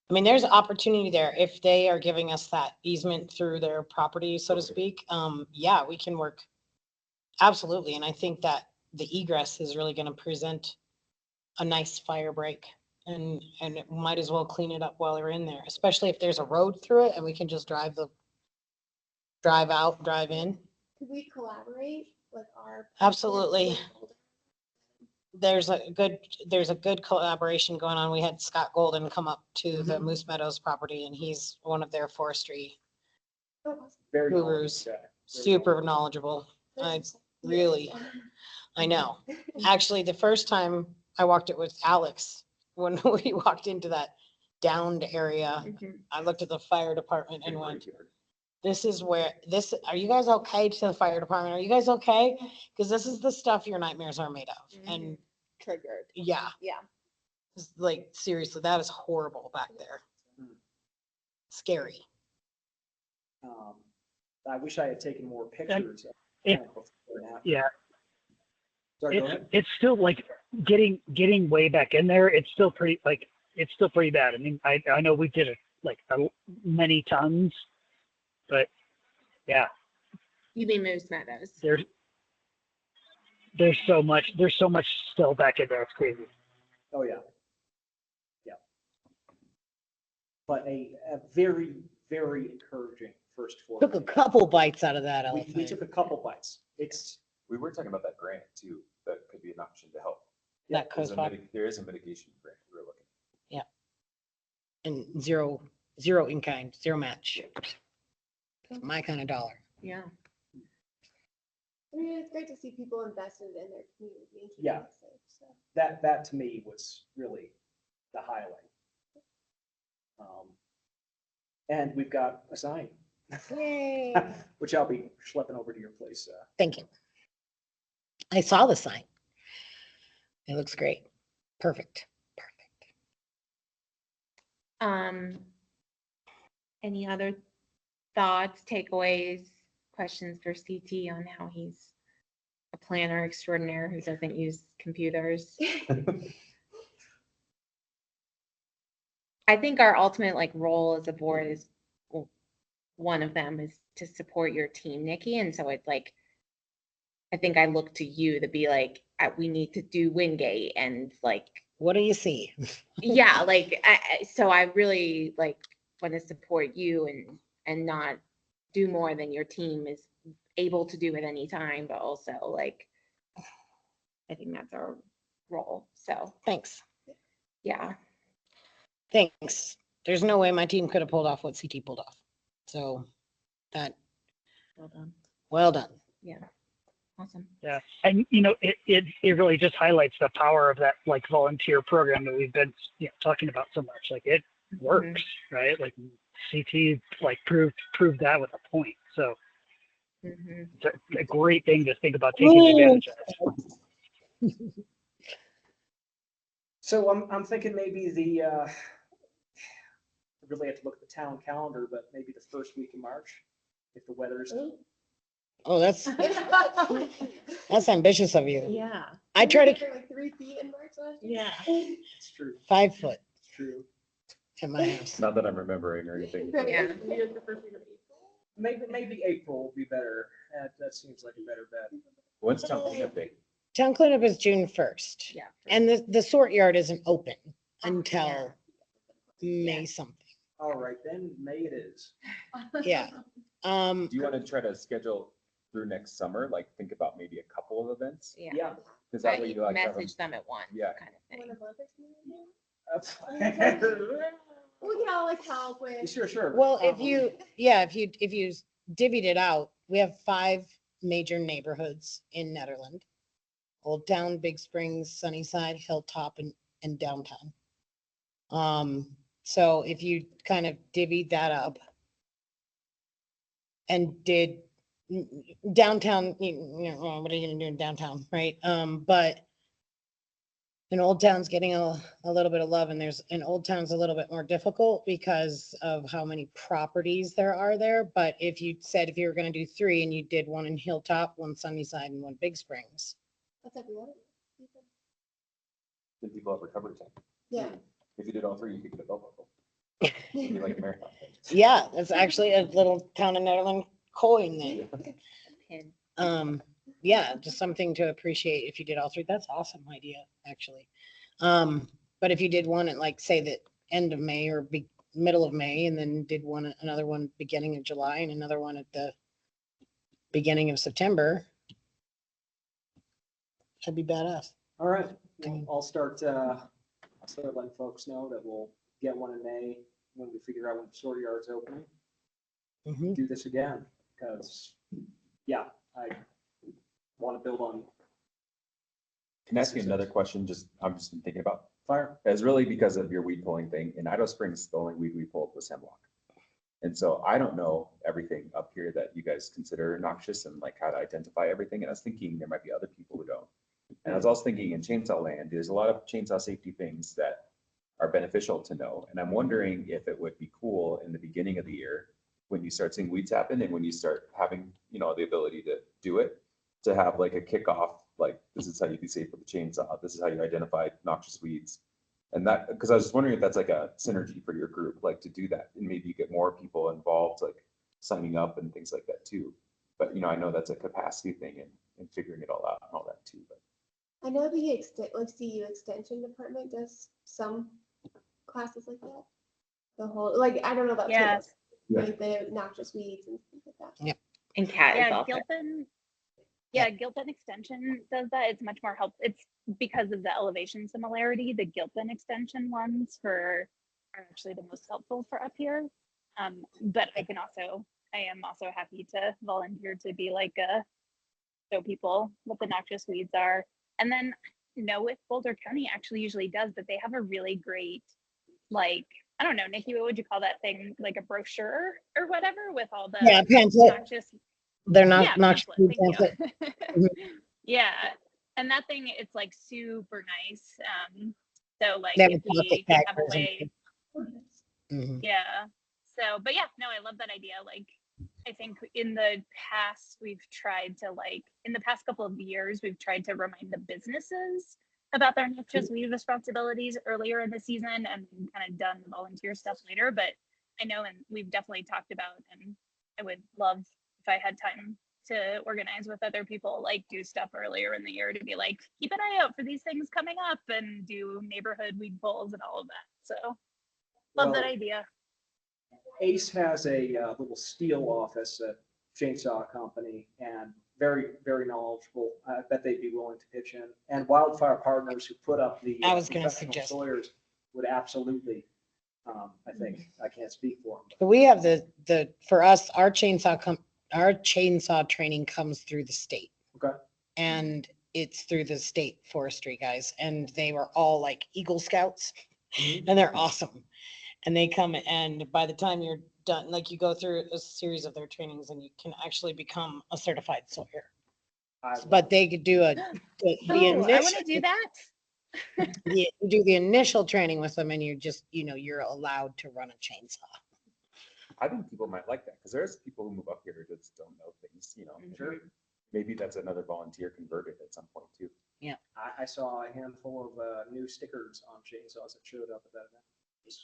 I mean, there's opportunity there if they are giving us that easement through their property, so to Okay. speak. Yeah, we can work. Absolutely. And I think that the egress is really going to present a nice fire break and it might as well clean it up while they're in there, especially if there's a road through it and we can just drive out, drive in. Could we collaborate with our? Absolutely. There's a good collaboration going on. We had Scott Golden come up to the Moose Meadows property and he's one of their forestry Very gurus, knowledgeable guy. Very super knowledgeable. Really, I know. Actually, the first time I walked it with Alex, when we walked into that downed area, I looked at the fire department and went, this is where are you guys okay to the fire department? Are you guys okay? Because this is the stuff your nightmares are made of. And Triggered. yeah, Yeah. it's like seriously, that is horrible back there. Scary. I wish I had taken more pictures. it- Yeah, Sorry, go ahead. it's still like getting way back in there. It's still pretty bad. I mean, I know we did it like many tons, but yeah, You mean Moose Meadows? there's so much still back in there. It's crazy. Oh, yeah. Yeah. But a very, very encouraging first four. Took a couple bites out of that We elephant. took a couple bites. We were talking about that grant too. That could be an option to help. That There's coast a pop there is a mitigation grant we're looking. and zero in kind, zero match. It's my kind of dollar. Yeah. I mean, it's great to see people invested in their community and keeping Yeah. it safe, so. That to me was really the highlight. And we've got a sign, Yay. which I'll be schlepping over to your place. Thank you. I saw the sign. It looks great. Perfect. Any other thoughts, takeaways, questions for CT on how he's a planner extraordinaire who doesn't use computers? I think our ultimate like role as a board is, well, one of them is to support your team, Nikki. And so it's like, I think I look to you to be like, we need to do Wingate and like, What do you see? yeah, like, so I really like want to support you and not do more than your team is able to do at any time, but also like, I think that's our role. So, Thanks. yeah. Thanks. There's no way my team could have pulled off what CT pulled off. So that, Well done. well done. Yeah. Awesome. Yeah, and it really just highlights the power of that like volunteer program that we've been talking about so much. Like it works, right? Like CT like proved that with a point. So it's a great thing to think about taking advantage of. So I'm thinking maybe really have to look at the town calendar, but maybe the first week in March, if the weather's. Oh, that's ambitious of you. Yeah. I try to Like 3 feet in March last year. Yeah. It's true. 5 foot It's true. at my house. Not that I'm remembering or anything. but- Yeah. Maybe April will be better. That seems like a better bet. When's town cleanup day? Town cleanup is June 1st. Yeah. And the sort yard isn't open until Yeah. May something. All right, then May it is. Yeah. Do you want to try to schedule through next summer, like think about maybe a couple of events. Yeah. Yeah. Because that way you like have them. Message them at once. Yeah. Kind of thing. One of us That's- We can all like help with. Sure. Well, if you divvied it out, we have 5 major neighborhoods in Nederland. Old Town, Big Springs, Sunnyside, Hilltop, and downtown. So if you kind of divvied that up and did downtown, what are you gonna do in downtown, right? But in Old Town's getting a little bit of love, and Old Town's a little bit more difficult because of how many properties there are there. But if you were gonna do 3 and you did one in Hilltop, one Sunnyside, and one Big Springs. That's every other. Then people have recovery time. Yeah. If you did all 3, you could get a belt buckle. It'd be like a marathon. Yeah, it's actually a little Town in Nederland coin there. Pin. Yeah, just something to appreciate if you did all 3. That's awesome idea, actually. But if you did one at like, say, the end of May or middle of May, and then did another one beginning of July and another one at the beginning of September, that'd be badass. All right, well, I'll start letting folks know that we'll get one in May when we figure out when the store yard's opening. Mhm. Do this again, because, yeah, I want to build on Can I ask you another question? I'm just thinking about, fire. it's really because of your weed pulling thing. In Idaho Springs, the only weed we pulled was hemlock. And so I don't know everything up here that you guys consider noxious and like how to identify everything. And I was thinking there might be other people who don't. And I was also thinking in chainsaw land, there's a lot of chainsaw safety things that are beneficial to know. And I'm wondering if it would be cool in the beginning of the year when you start seeing weeds happen and when you start having, the ability to do it, to have like a kickoff, like this is how you be safe with the chainsaw. This is how you identify noxious weeds. And that, because I was just wondering if that's like a synergy for your group, like to do that and maybe you get more people involved, like signing up and things like that too. But, I know that's a capacity thing and figuring it all out and all that too. But I know the CU Extension Department does some classes like that. The whole, I don't know about Yes. kids, like the noxious weeds and things like that. Yep. And Kat is Yeah, also. Gilpin Extension does that. It's much more helpful. It's because of the elevation similarity. The Gilpin Extension ones are actually the most helpful for up here. But I am also happy to volunteer to be show people what the noxious weeds are. And then know if Boulder County actually usually does, but they have a really great, I don't know, Nikki, what would you call that thing? Like a brochure or whatever with all the pamphlet. noxious. They're not noxious. Pamphlet, thank Mhm. you. Yeah, and that thing, it's super nice. So They have if a we pocket can have a packers and way, Mhm. yeah. So, but yeah, no, I love that idea. I think in the past we've tried to in the past couple of years we've tried to remind the businesses about their noxious weed responsibilities earlier in the season and kind of done the volunteer stuff later. But I know, and we've definitely talked about, and I would love if I had time to organize with other people, do stuff earlier in the year to be keep an eye out for these things coming up and do neighborhood weed pulls and all of that. So love that idea. Ace has a little steel office at Chainsaw Company and very, very knowledgeable. I bet they'd be willing to pitch in. And Wildfire Partners, who put up the I was gonna professional suggest. sawyers, would absolutely, I think, I can't speak for them. But we have for us, our chainsaw training comes through the state. Okay. And it's through the state forestry guys, and they were all like Eagle Scouts, and they're awesome. And they come, and by the time you're done, you go through a series of their trainings and you can actually become a certified sawyer. But they could do I want to do that. you do the initial training with them and you're allowed to run a chainsaw. I think people might like that because there's people who move up here who just don't know things, Sure. Maybe that's another volunteer converted at some point too. Yeah. I saw a handful of new stickers on chainsaws that showed up at that event. It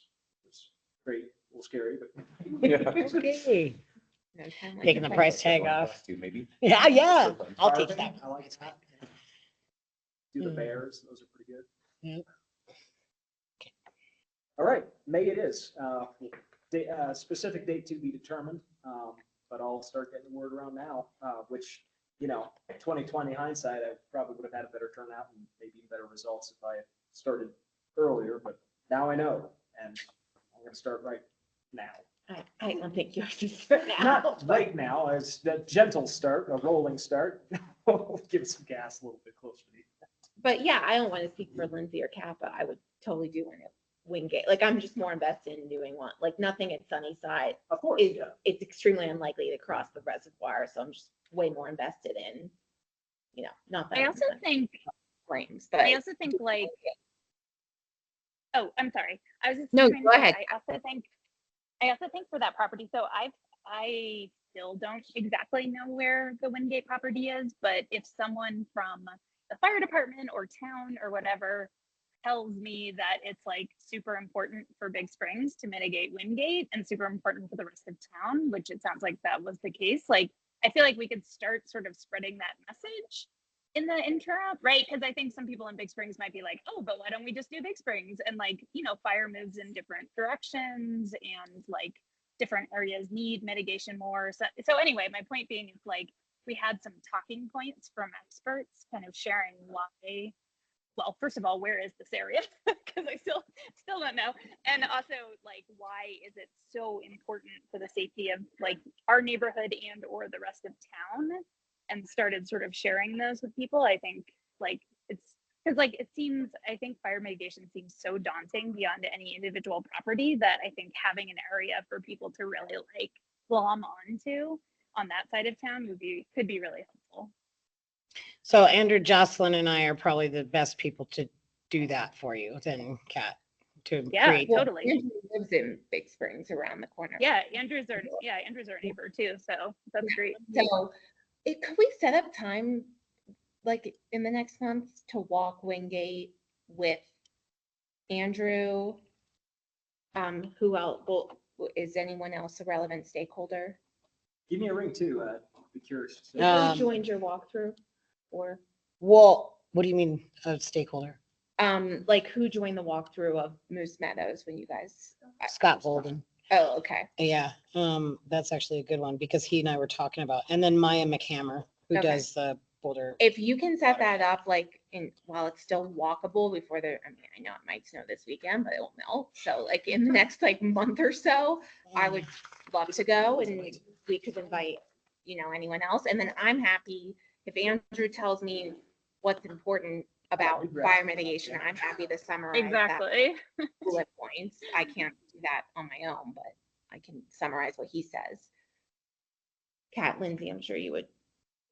was great, a little scary, but. Okay. No time like Taking the the price present. tag off. Too, maybe. Yeah, I'll Fire take pit, that. I like that. Do the bears, those are pretty good. Yep. All right, May it is. Specific date to be determined, but I'll I'll start getting the word around now, which, 2020 hindsight, I probably would have had a better turnout and maybe better results if I had started earlier, but now I know, and I'm gonna start right now. I don't think you have to start now. Not right now, it's a gentle start, a rolling start. Give it some gas a little bit closer to the. But yeah, I don't want to speak for Lindsay or Kat, but I would totally do one at Wingate. Like, I'm just more invested in doing one. Like, nothing at Sunnyside. Of course, Is, yeah. it's extremely unlikely to cross the reservoir, so I'm just way more invested in, not that. I also think Frames, but. I also think like, oh, I'm sorry. I was just No, trying go to say, ahead. I also think for that property, so I still don't exactly know where the Wingate property is, but if someone from the fire department or town or whatever tells me that it's like super important for Big Springs to mitigate Wingate and super important for the rest of town, which it sounds like that was the case, like I feel like we could start sort of spreading that message in the interim, right? Because I think some people in Big Springs might be like, oh, but why don't we just do Big Springs? And like, fire moves in different directions and like different areas need mitigation more. So anyway, my point being is like, we had some talking points from experts kind of sharing why, well, first of all, where is this area? Because I still don't know. And also like, why is it so important for the safety of like our neighborhood and or the rest of town? And started sort of sharing those with people. I think like it's because like it seems, I think fire mitigation seems so daunting beyond any individual property that I think having an area for people to really like glom onto on that side of town could be really helpful. So Andrew, Jocelyn and I are probably the best people to do that for you than Kat to Yeah, create. totally. Andrew lives in Big Springs around the corner. Yeah, Andrew's our neighbor too, so that's great. So could we set up time, like in the next month, to walk Wingate with Andrew? Who else? Well, is anyone else a relevant stakeholder? Give me a ring too, be curious. Who joined your walkthrough? Or Well, what do you mean a stakeholder? like who joined the walkthrough of Moose Meadows when you guys? Scott Bolden. Oh, okay. Yeah, that's actually a good one because he and I were talking about, and then Maya McHammer, who Okay. does the Boulder. If you can set that up, like while it's still walkable before I know it might snow this weekend, but it won't melt. So like in the next like month or so, I would love to go and we could invite, anyone else. And then I'm happy if Andrew tells me what's important about fire mitigation, I'm happy to summarize Exactly. that bullet points. I can't do that on my own, but I can summarize what he says. Kat, Lindsay, I'm sure you would.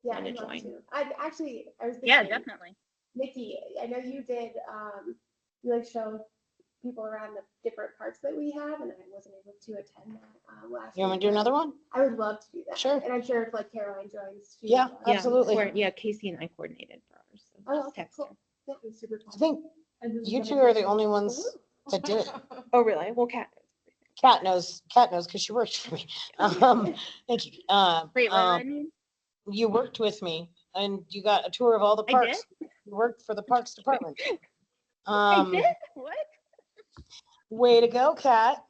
Yeah, wanna I'd love join. to. I was thinking. Yeah, definitely. Nikki, I know you did, you like showed people around the different parks that we have, and I wasn't able to attend that last You want week, to do but another one? I would love to do that. Sure. And I'm sure if like Caroline joins. she Yeah, would, absolutely. Yeah, Casey and I coordinated for ours. So Oh, just okay, text cool. her. That was super I fun. think And this is you gonna two are be- the only ones that did it. Oh, really? Well, Kat. Kat knows because she works for me. Thank you. Wait, what did I mean? You worked with me and you got a tour of all the I parks. did? You worked for the Parks Department. I did? What? Way to go, Kat.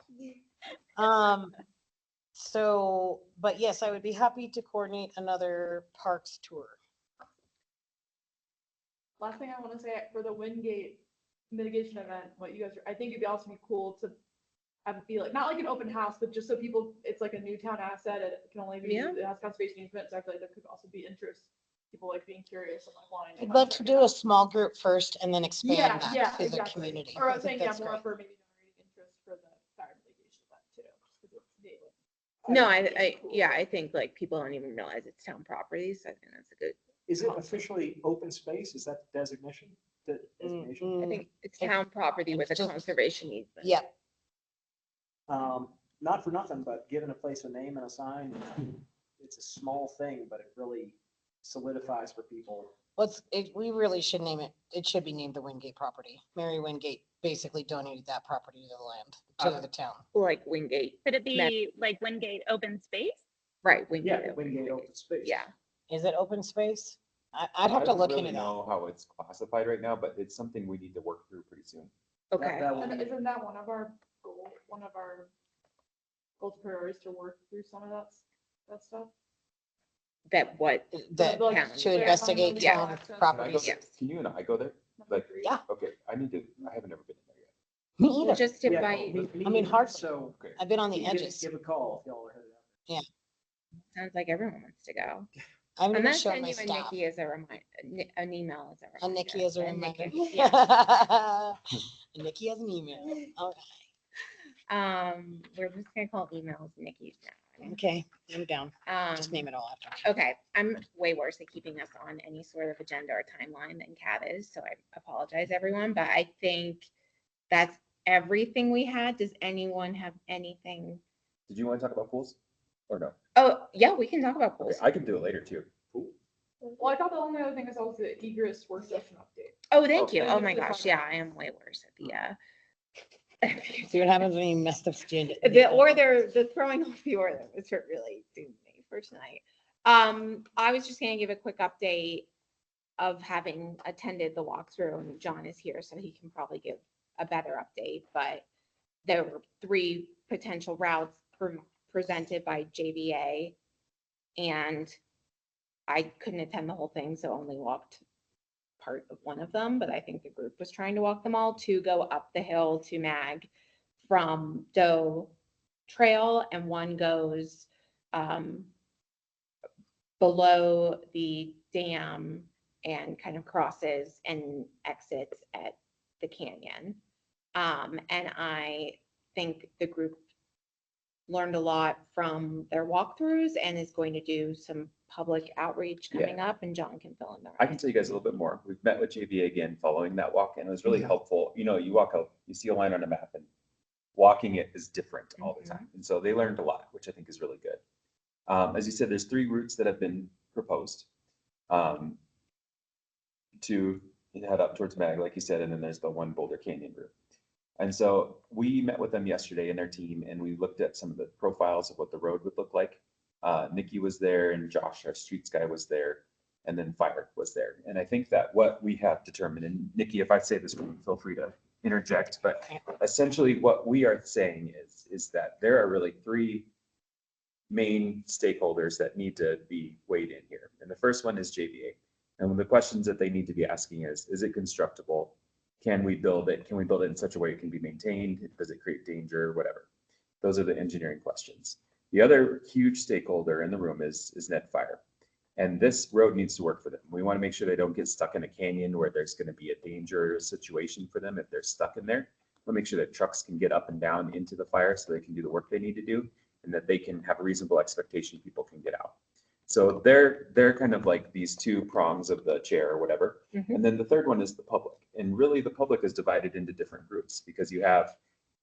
But yes, I would be happy to coordinate another parks tour. Last thing I want to say for the Wingate mitigation event, I think it'd also be cool to have it be like, not like an open house, but just so people, it's like a new town asset. It can only be, Yeah. it has conservation easement. So I feel like there could also be interest, people like being curious and like wanting. I'd love to do a small group first and then expand Yeah, that yeah, to the exactly. community. Or I I was think saying, yeah, that's more great. for maybe generating interest for the fire mitigation event too. 'Cause it's daily. No, I think like people don't even realize it's town property. So I think that's a good. Is it officially open space? Is that the designation? I think it's town property with a it's just- conservation easement. Yeah, Not for nothing, but giving a place a name and a sign, it's a small thing, but it really solidifies for people. we really should name it. It should be named the Wingate property. Mary Wingate basically donated that property to the land, to the town. Like Wingate. Could it be like Wingate open space? Right, Wingate. Yeah, Wingate open space. Yeah. Is it open space? I'd have to look into I don't really that. know how it's classified right now, but it's something we need to work through pretty soon. Okay. That will And be- isn't that one of our goals priorities to work through some of that stuff? that what That Like, to yeah, investigate yeah. town Can I go properties. there? Can you and I go there? Like, Yeah. okay, I haven't ever been in there yet. Me We'll either. just invite, I mean, hard. So. Okay. I've been on the you can edges. Give a call if y'all are headed out. sounds like everyone wants to go. I'm I'm gonna gonna show send my you a staff. Nikki as a reminder, an email as a reminder. A Nikki as a A reminder. Nikki. A Nikki has an email. We're just gonna call emails Nikki's now. Okay, I'm down. Just name it all after. Okay, I'm way worse at keeping us on any sort of agenda or timeline than Kat is, so I apologize, everyone, but I think that's everything we had. Does anyone have anything? Did you want to talk about pools or no? Oh, yeah, we can talk about Okay, pools. I can do it later too. Well, I thought the only other thing is also the egress work session update. Oh, thank you. Okay. Oh my gosh, yeah, I am way worse at the, See what happens when you messed up agenda. the throwing off the order was what really doomed me for tonight. I was just gonna give a quick update of having attended the walkthrough, and John is here, so he can probably give a better update, but there were 3 potential routes presented by JVA, and I couldn't attend the whole thing, so only walked part of one of them, but I think the group was trying to walk them all. 2 go up the hill to Mag from Doe Trail, and 1 goes below the dam and kind of crosses and exits at the canyon. And I think the group learned a lot from their walkthroughs and is going to do some public outreach coming up, and John can fill in the I rest. can tell you guys a little bit more. We've met with JVA again following that walk, and it was really helpful. You know, you walk out, you see a line on a map, and walking it is different all the time. And so they learned a lot, which I think is really good. As you said, there's 3 routes that have been proposed to head up towards Mag, like you said, and then there's the 1 Boulder Canyon route. And so we met with them yesterday and their team, and we looked at some of the profiles of what the road would look like. Nikki was there, and Josh, our streets guy, was there, and then Fire was there. And I think that what we have determined, and Nikki, if I say this wrong, feel free to interject, but essentially what we are saying is that there are really 3 main stakeholders that need to be weighed in here. And the first one is JVA. And one of the questions that they need to be asking is it constructible? Can we build it? Can we build it in such a way it can be maintained? Does it create danger? Whatever. Those are the engineering questions. The other huge stakeholder in the room is Net Fire. And this road needs to work for them. We want to make sure they don't get stuck in a canyon where there's going to be a dangerous situation for them if they're stuck in there. We'll make sure that trucks can get up and down into the fire so they can do the work they need to do, and that they can have a reasonable expectation people can get out. So they're kind of like these 2 prongs of the chair or whatever. And then the third one is the public. And really the public is divided into different groups, because you have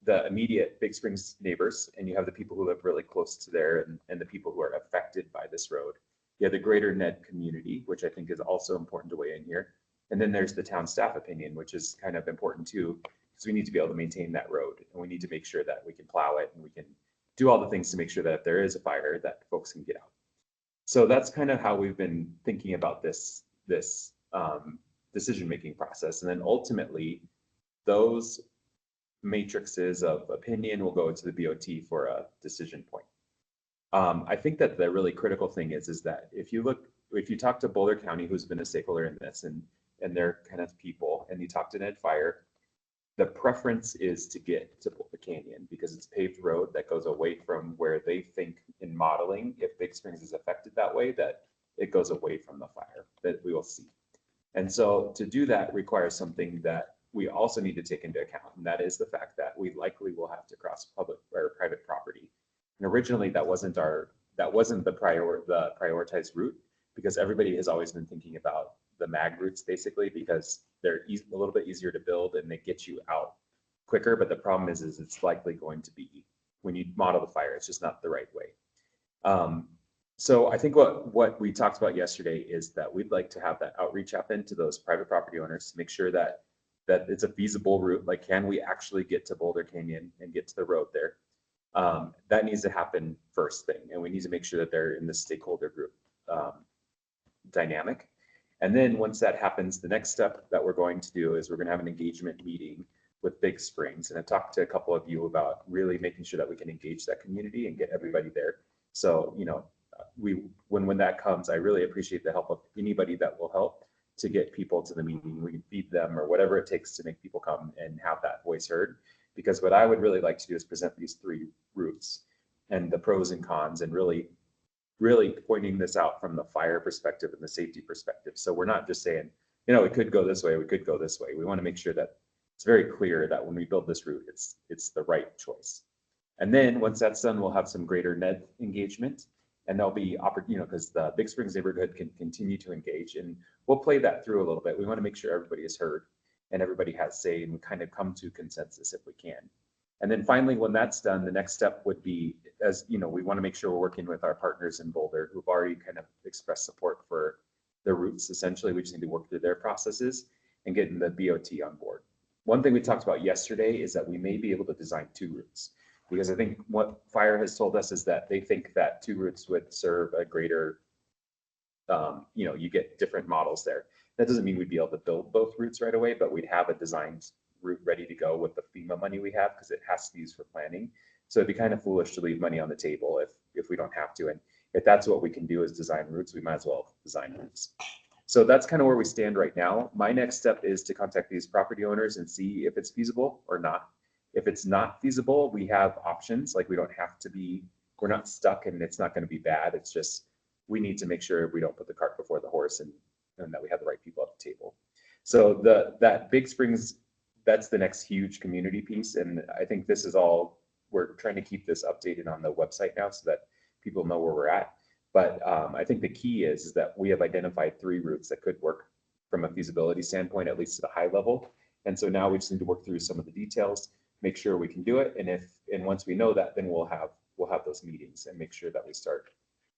the immediate Big Springs neighbors, and you have the people who live really close to there, and the people who are affected by this road. You have the greater Ned community, which I think is also important to weigh in here. And then there's the town staff opinion, which is kind of important too, because we need to be able to maintain that road, and we need to make sure that we can plow it, and we can do all the things to make sure that if there is a fire, that folks can get out. So that's kind of how we've been thinking about this decision-making process. And then ultimately, those matrices of opinion will go to the BOT for a decision point. I think that the really critical thing is that if you talk to Boulder County, who's been a stakeholder in this, and their kind of people, and you talk to Ned Fire, the preference is to get to Boulder Canyon because it's a paved road that goes away from where they think in modeling, if Big Springs is affected that way, that it goes away from the fire that we will see. And so to do that requires something that we also need to take into account, and that is the fact that we likely will have to cross public or private property. And originally that wasn't the prioritized route, because everybody has always been thinking about the mag routes basically, because they're a little bit easier to build and they get you out quicker. But the problem is it's likely going to be, when you model the fire, it's just not the right way. So I think what we talked about yesterday is that we'd like to have that outreach happen to those private property owners to make sure that it's a feasible route. Like, can we actually get to Boulder Canyon and get to the road there? That needs to happen first thing, and we need to make sure that they're in the stakeholder group dynamic. And then once that happens, the next step that we're going to do is we're going to have an engagement meeting with Big Springs. And I talked to a couple of you about really making sure that we can engage that community and get everybody there. So, when that comes, I really appreciate the help of anybody that will help to get people to the meeting. We can feed them or whatever it takes to make people come and have that voice heard. Because what I would really like to do is present these 3 routes and the pros and cons, and really pointing this out from the fire perspective and the safety perspective. So we're not just saying, you know, it could go this way, we could go this way. We want to make sure that it's very clear that when we build this route, it's the right choice. And then once that's done, we'll have some greater NED engagement, and there'll be because the Big Springs neighborhood can continue to engage, and we'll play that through a little bit. We want to make sure everybody is heard and everybody has say, and we kind of come to consensus if we can. And then finally, when that's done, the next step would be, as you know, we want to make sure we're working with our partners in Boulder who've already kind of expressed support for the routes. Essentially, we just need to work through their processes and getting the BOT on board. One thing we talked about yesterday is that we may be able to design 2 routes, because I think what Fire has told us is that they think that 2 routes would serve a greater, you get different models there. That doesn't mean we'd be able to build both routes right away, but we'd have a designed route ready to go with the FEMA money we have, because it has to be used for planning. So it'd be kind of foolish to leave money on the table if we don't have to. And if that's what we can do is design routes, we might as well design routes. So that's kind of where we stand right now. My next step is to contact these property owners and see if it's feasible or not. If it's not feasible, we have options. Like, we don't have to be, we're not stuck, and it's not going to be bad. It's just, we need to make sure we don't put the cart before the horse, and that we have the right people at the table. So that Big Springs, that's the next huge community piece. And I think this is all, we're trying to keep this updated on the website now so that people know where we're at. But I think the key is that we have identified 3 routes that could work from a feasibility standpoint, at least at a high level. And so now we just need to work through some of the details, make sure we can do it. And once we know that, then we'll have those meetings and make sure that we start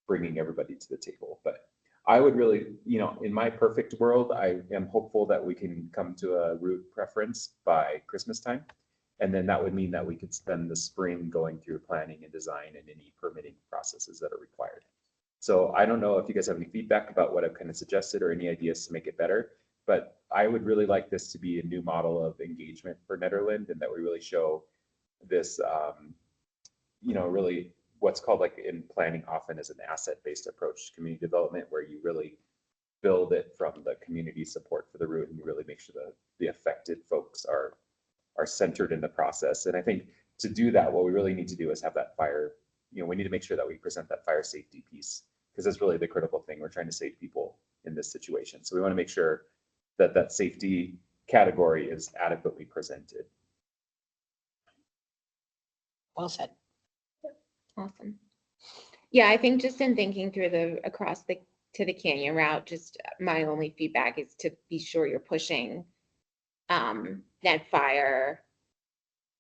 bringing everybody to the table. But I would really, in my perfect world, I am hopeful that we can come to a route preference by Christmas time. And then that would mean that we could spend the spring going through planning and design and any permitting processes that are required. So I don't know if you guys have any feedback about what I've kind of suggested or any ideas to make it better, but I would really like this to be a new model of engagement for Nederland, and that we really show this, really what's called, like in planning often, as an asset-based approach to community development, where you really build it from the community support for the route, and you really make sure that the affected folks are centered in the process. And I think to do that, what we really need to do is have that fire, we need to make sure that we present that fire safety piece, because that's really the critical thing. We're trying to save people in this situation. So we want to make sure that that safety category is adequately presented. Well said. Awesome. Yeah, I think just in thinking through to the canyon route, just my only feedback is to be sure you're pushing Ned Fire,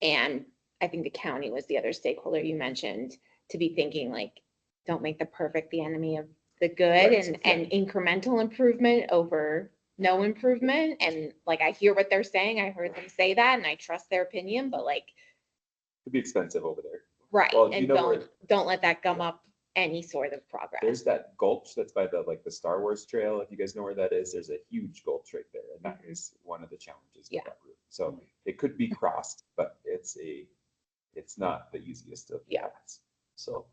and I think the county was the other stakeholder you mentioned, to be thinking like, don't make the perfect the enemy of the good, right, and incremental improvement over no improvement. And like, I hear what they're saying. I heard them say that, and I trust their opinion, but like, it'd be expensive over there. Right. Well, and don't let that gum up any sort of progress. There's that gulch that's by the Star Wars trail. If you guys know where that is, there's a huge gulch right there. And that is one of the challenges with that route. So it could be crossed, but it's not the easiest of paths. So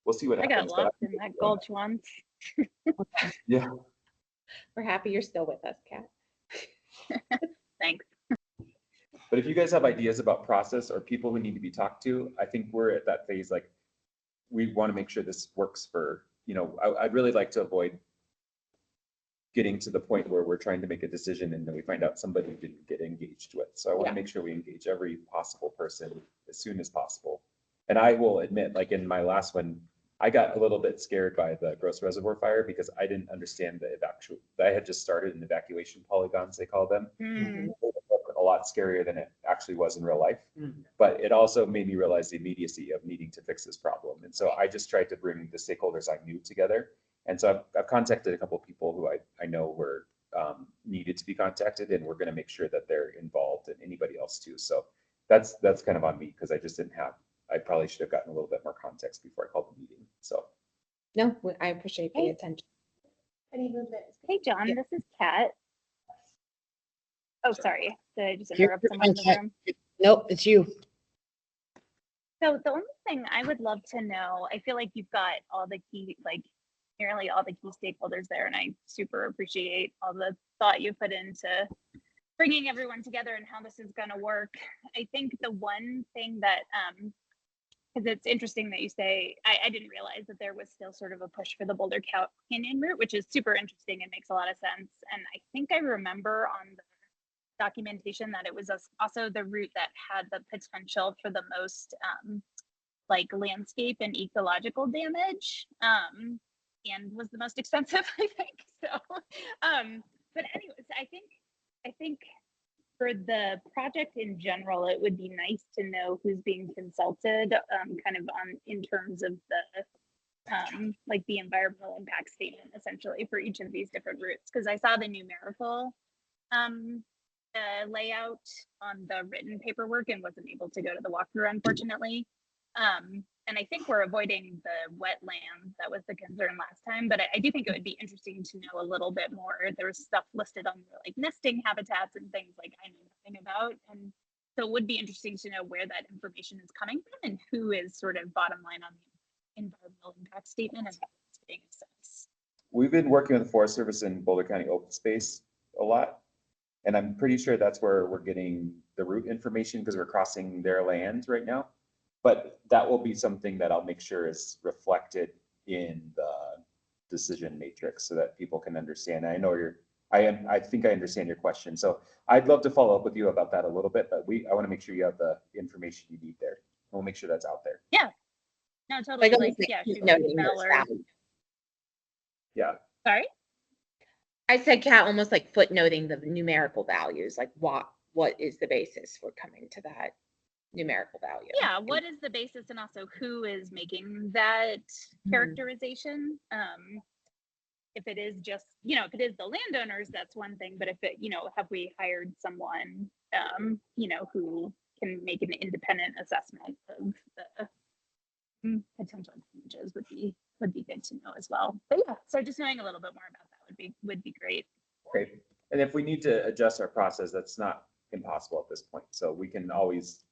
we'll see what happens. I got lost in that gulch once. Yeah. We're happy you're still with us, Kat. Thanks. But if you guys have ideas about process or people who need to be talked to, I think we're at that phase, like, we want to make sure this works for, I'd really like to avoid getting to the point where we're trying to make a decision and then we find out somebody didn't get engaged with. So I want to make sure we engage every possible person as soon as possible. And I will admit, like in my last one, I got a little bit scared by the Gross Reservoir fire because I didn't understand I had just started an evacuation polygons, they call them. Mm. A lot scarier than it actually was in real life. But it also made me realize the immediacy of needing to fix this problem. And so I just tried to bring the stakeholders I knew together. And so I've contacted a couple of people who I know were needed to be contacted, and we're going to make sure that they're involved, and anybody else too. So that's kind of on me, because I just didn't have, I probably should have gotten a little bit more context before I called the meeting. So no, I appreciate the attention. Hey, John, this is Kat. Oh, sorry. Did I just interrupt someone in the room? Nope, it's you. So the only thing I would love to know, I feel like you've got all the key, like nearly all the key stakeholders there, and I super appreciate all the thought you put into bringing everyone together and how this is going to work. I think the one thing that, because it's interesting that you say, I didn't realize that there was still sort of a push for the Boulder Canyon route, which is super interesting and makes a lot of sense. And I think I remember on the documentation that it was also the route that had the potential for the most like landscape and ecological damage, and was the most expensive, I think. So, but anyways, I think for the project in general, it would be nice to know who's being consulted, kind of on in terms of the like the environmental impact statement, essentially, for each of these different routes. Because I saw the numerical layout on the written paperwork and wasn't able to go to the walkthrough, unfortunately. And I think we're avoiding the wetland. That was the concern last time, but I do think it would be interesting to know a little bit more. There was stuff listed on like nesting habitats and things like I know nothing about. And so it would be interesting to know where that information is coming from and who is sort of bottom line on the environmental impact statement and how it's being assessed. We've been working with the Forest Service in Boulder County open space a lot. And I'm pretty sure that's where we're getting the route information because we're crossing their land right now. But that will be something that I'll make sure is reflected in the decision matrix so that people can understand. I know I think I understand your question. So I'd love to follow up with you about that a little bit, but I want to make sure you have the information you need there. We'll make sure that's out there. Yeah. No, totally. Like yeah, yeah. Sorry? I said, Kat, almost like footnoting the numerical values, like what is the basis for coming to that numerical value? Yeah, what is the basis and also who is making that characterization? If it is just, if it is the landowners, that's one thing, but if it, have we hired someone, who can make an independent assessment of the potential damages would be good to know as well. But yeah, so just knowing a little bit more about that would be great. Great. And if we need to adjust our process, that's not impossible at this point. So we can always,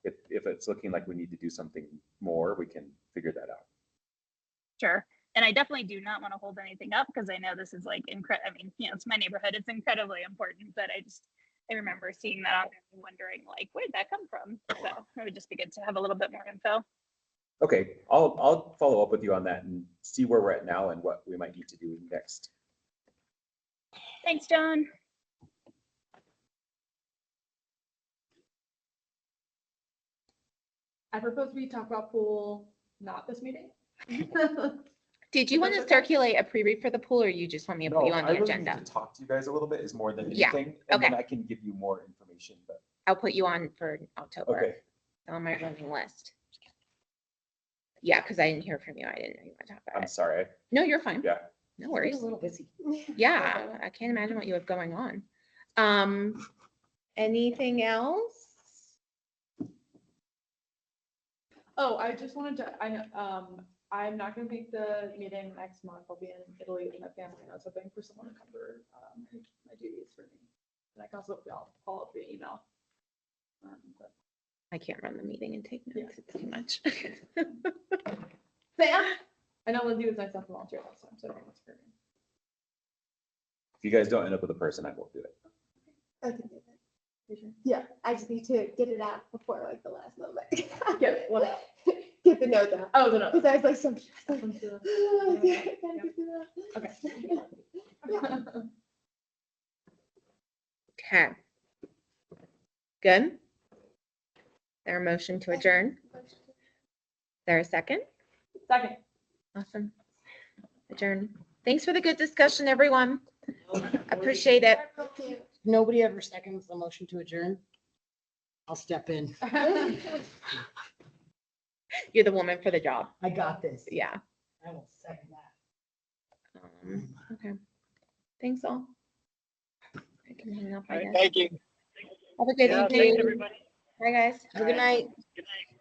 if it's looking like we need to do something more, we can figure that out. Sure. And I definitely do not want to hold anything up because I know this is like incredible. I mean, it's my neighborhood. It's incredibly important, but I remember seeing that on there and wondering like, where'd that come from? So it would just be good to have a little bit more info. Okay, I'll follow up with you on that and see where we're at now and what we might need to do next. Thanks, John. I propose we talk about pool, not this meeting. Did you want to circulate a pre-read for the pool, or you just want me to put you on the agenda? I really need to talk to you guys a little bit is more than Yeah, anything, and okay. then I can give you more information. But I'll put you on for October. okay, On my running list. Yeah, because I didn't hear from you. I didn't know you want to talk about I'm it. sorry. No, you're fine. Yeah. No worries. A little busy. Yeah, I can't imagine what you have going on. Anything else? Oh, I just wanted to, I'm not gonna make the meeting next month. I'll be in Italy with my family. I was hoping for someone to cover my duties for me. And I can also follow up via email. But I can't run the meeting and take notes. It's too much. Sam? I know Lindsay was nice enough to volunteer last time, so I don't know what's for me. If you guys don't end up with a person, I won't do it. I can do that. Yeah, I just need to get it out before like the last moment. Get what out? Get the notes out. Oh, the notes. Because I was like, so Okay. Okay. Good. There a motion to adjourn? There a second? Second. Awesome. Adjourn. Thanks for the good discussion, everyone. Appreciate it. Nobody ever seconds the motion to adjourn. I'll step in. You're the woman for the job. I got this. Yeah. I will second that. Okay. Thanks all. I can hang up, I guess. Thank you. Have a good Yeah, thanks, evening. everybody. Bye, guys. Have a good night. Good night.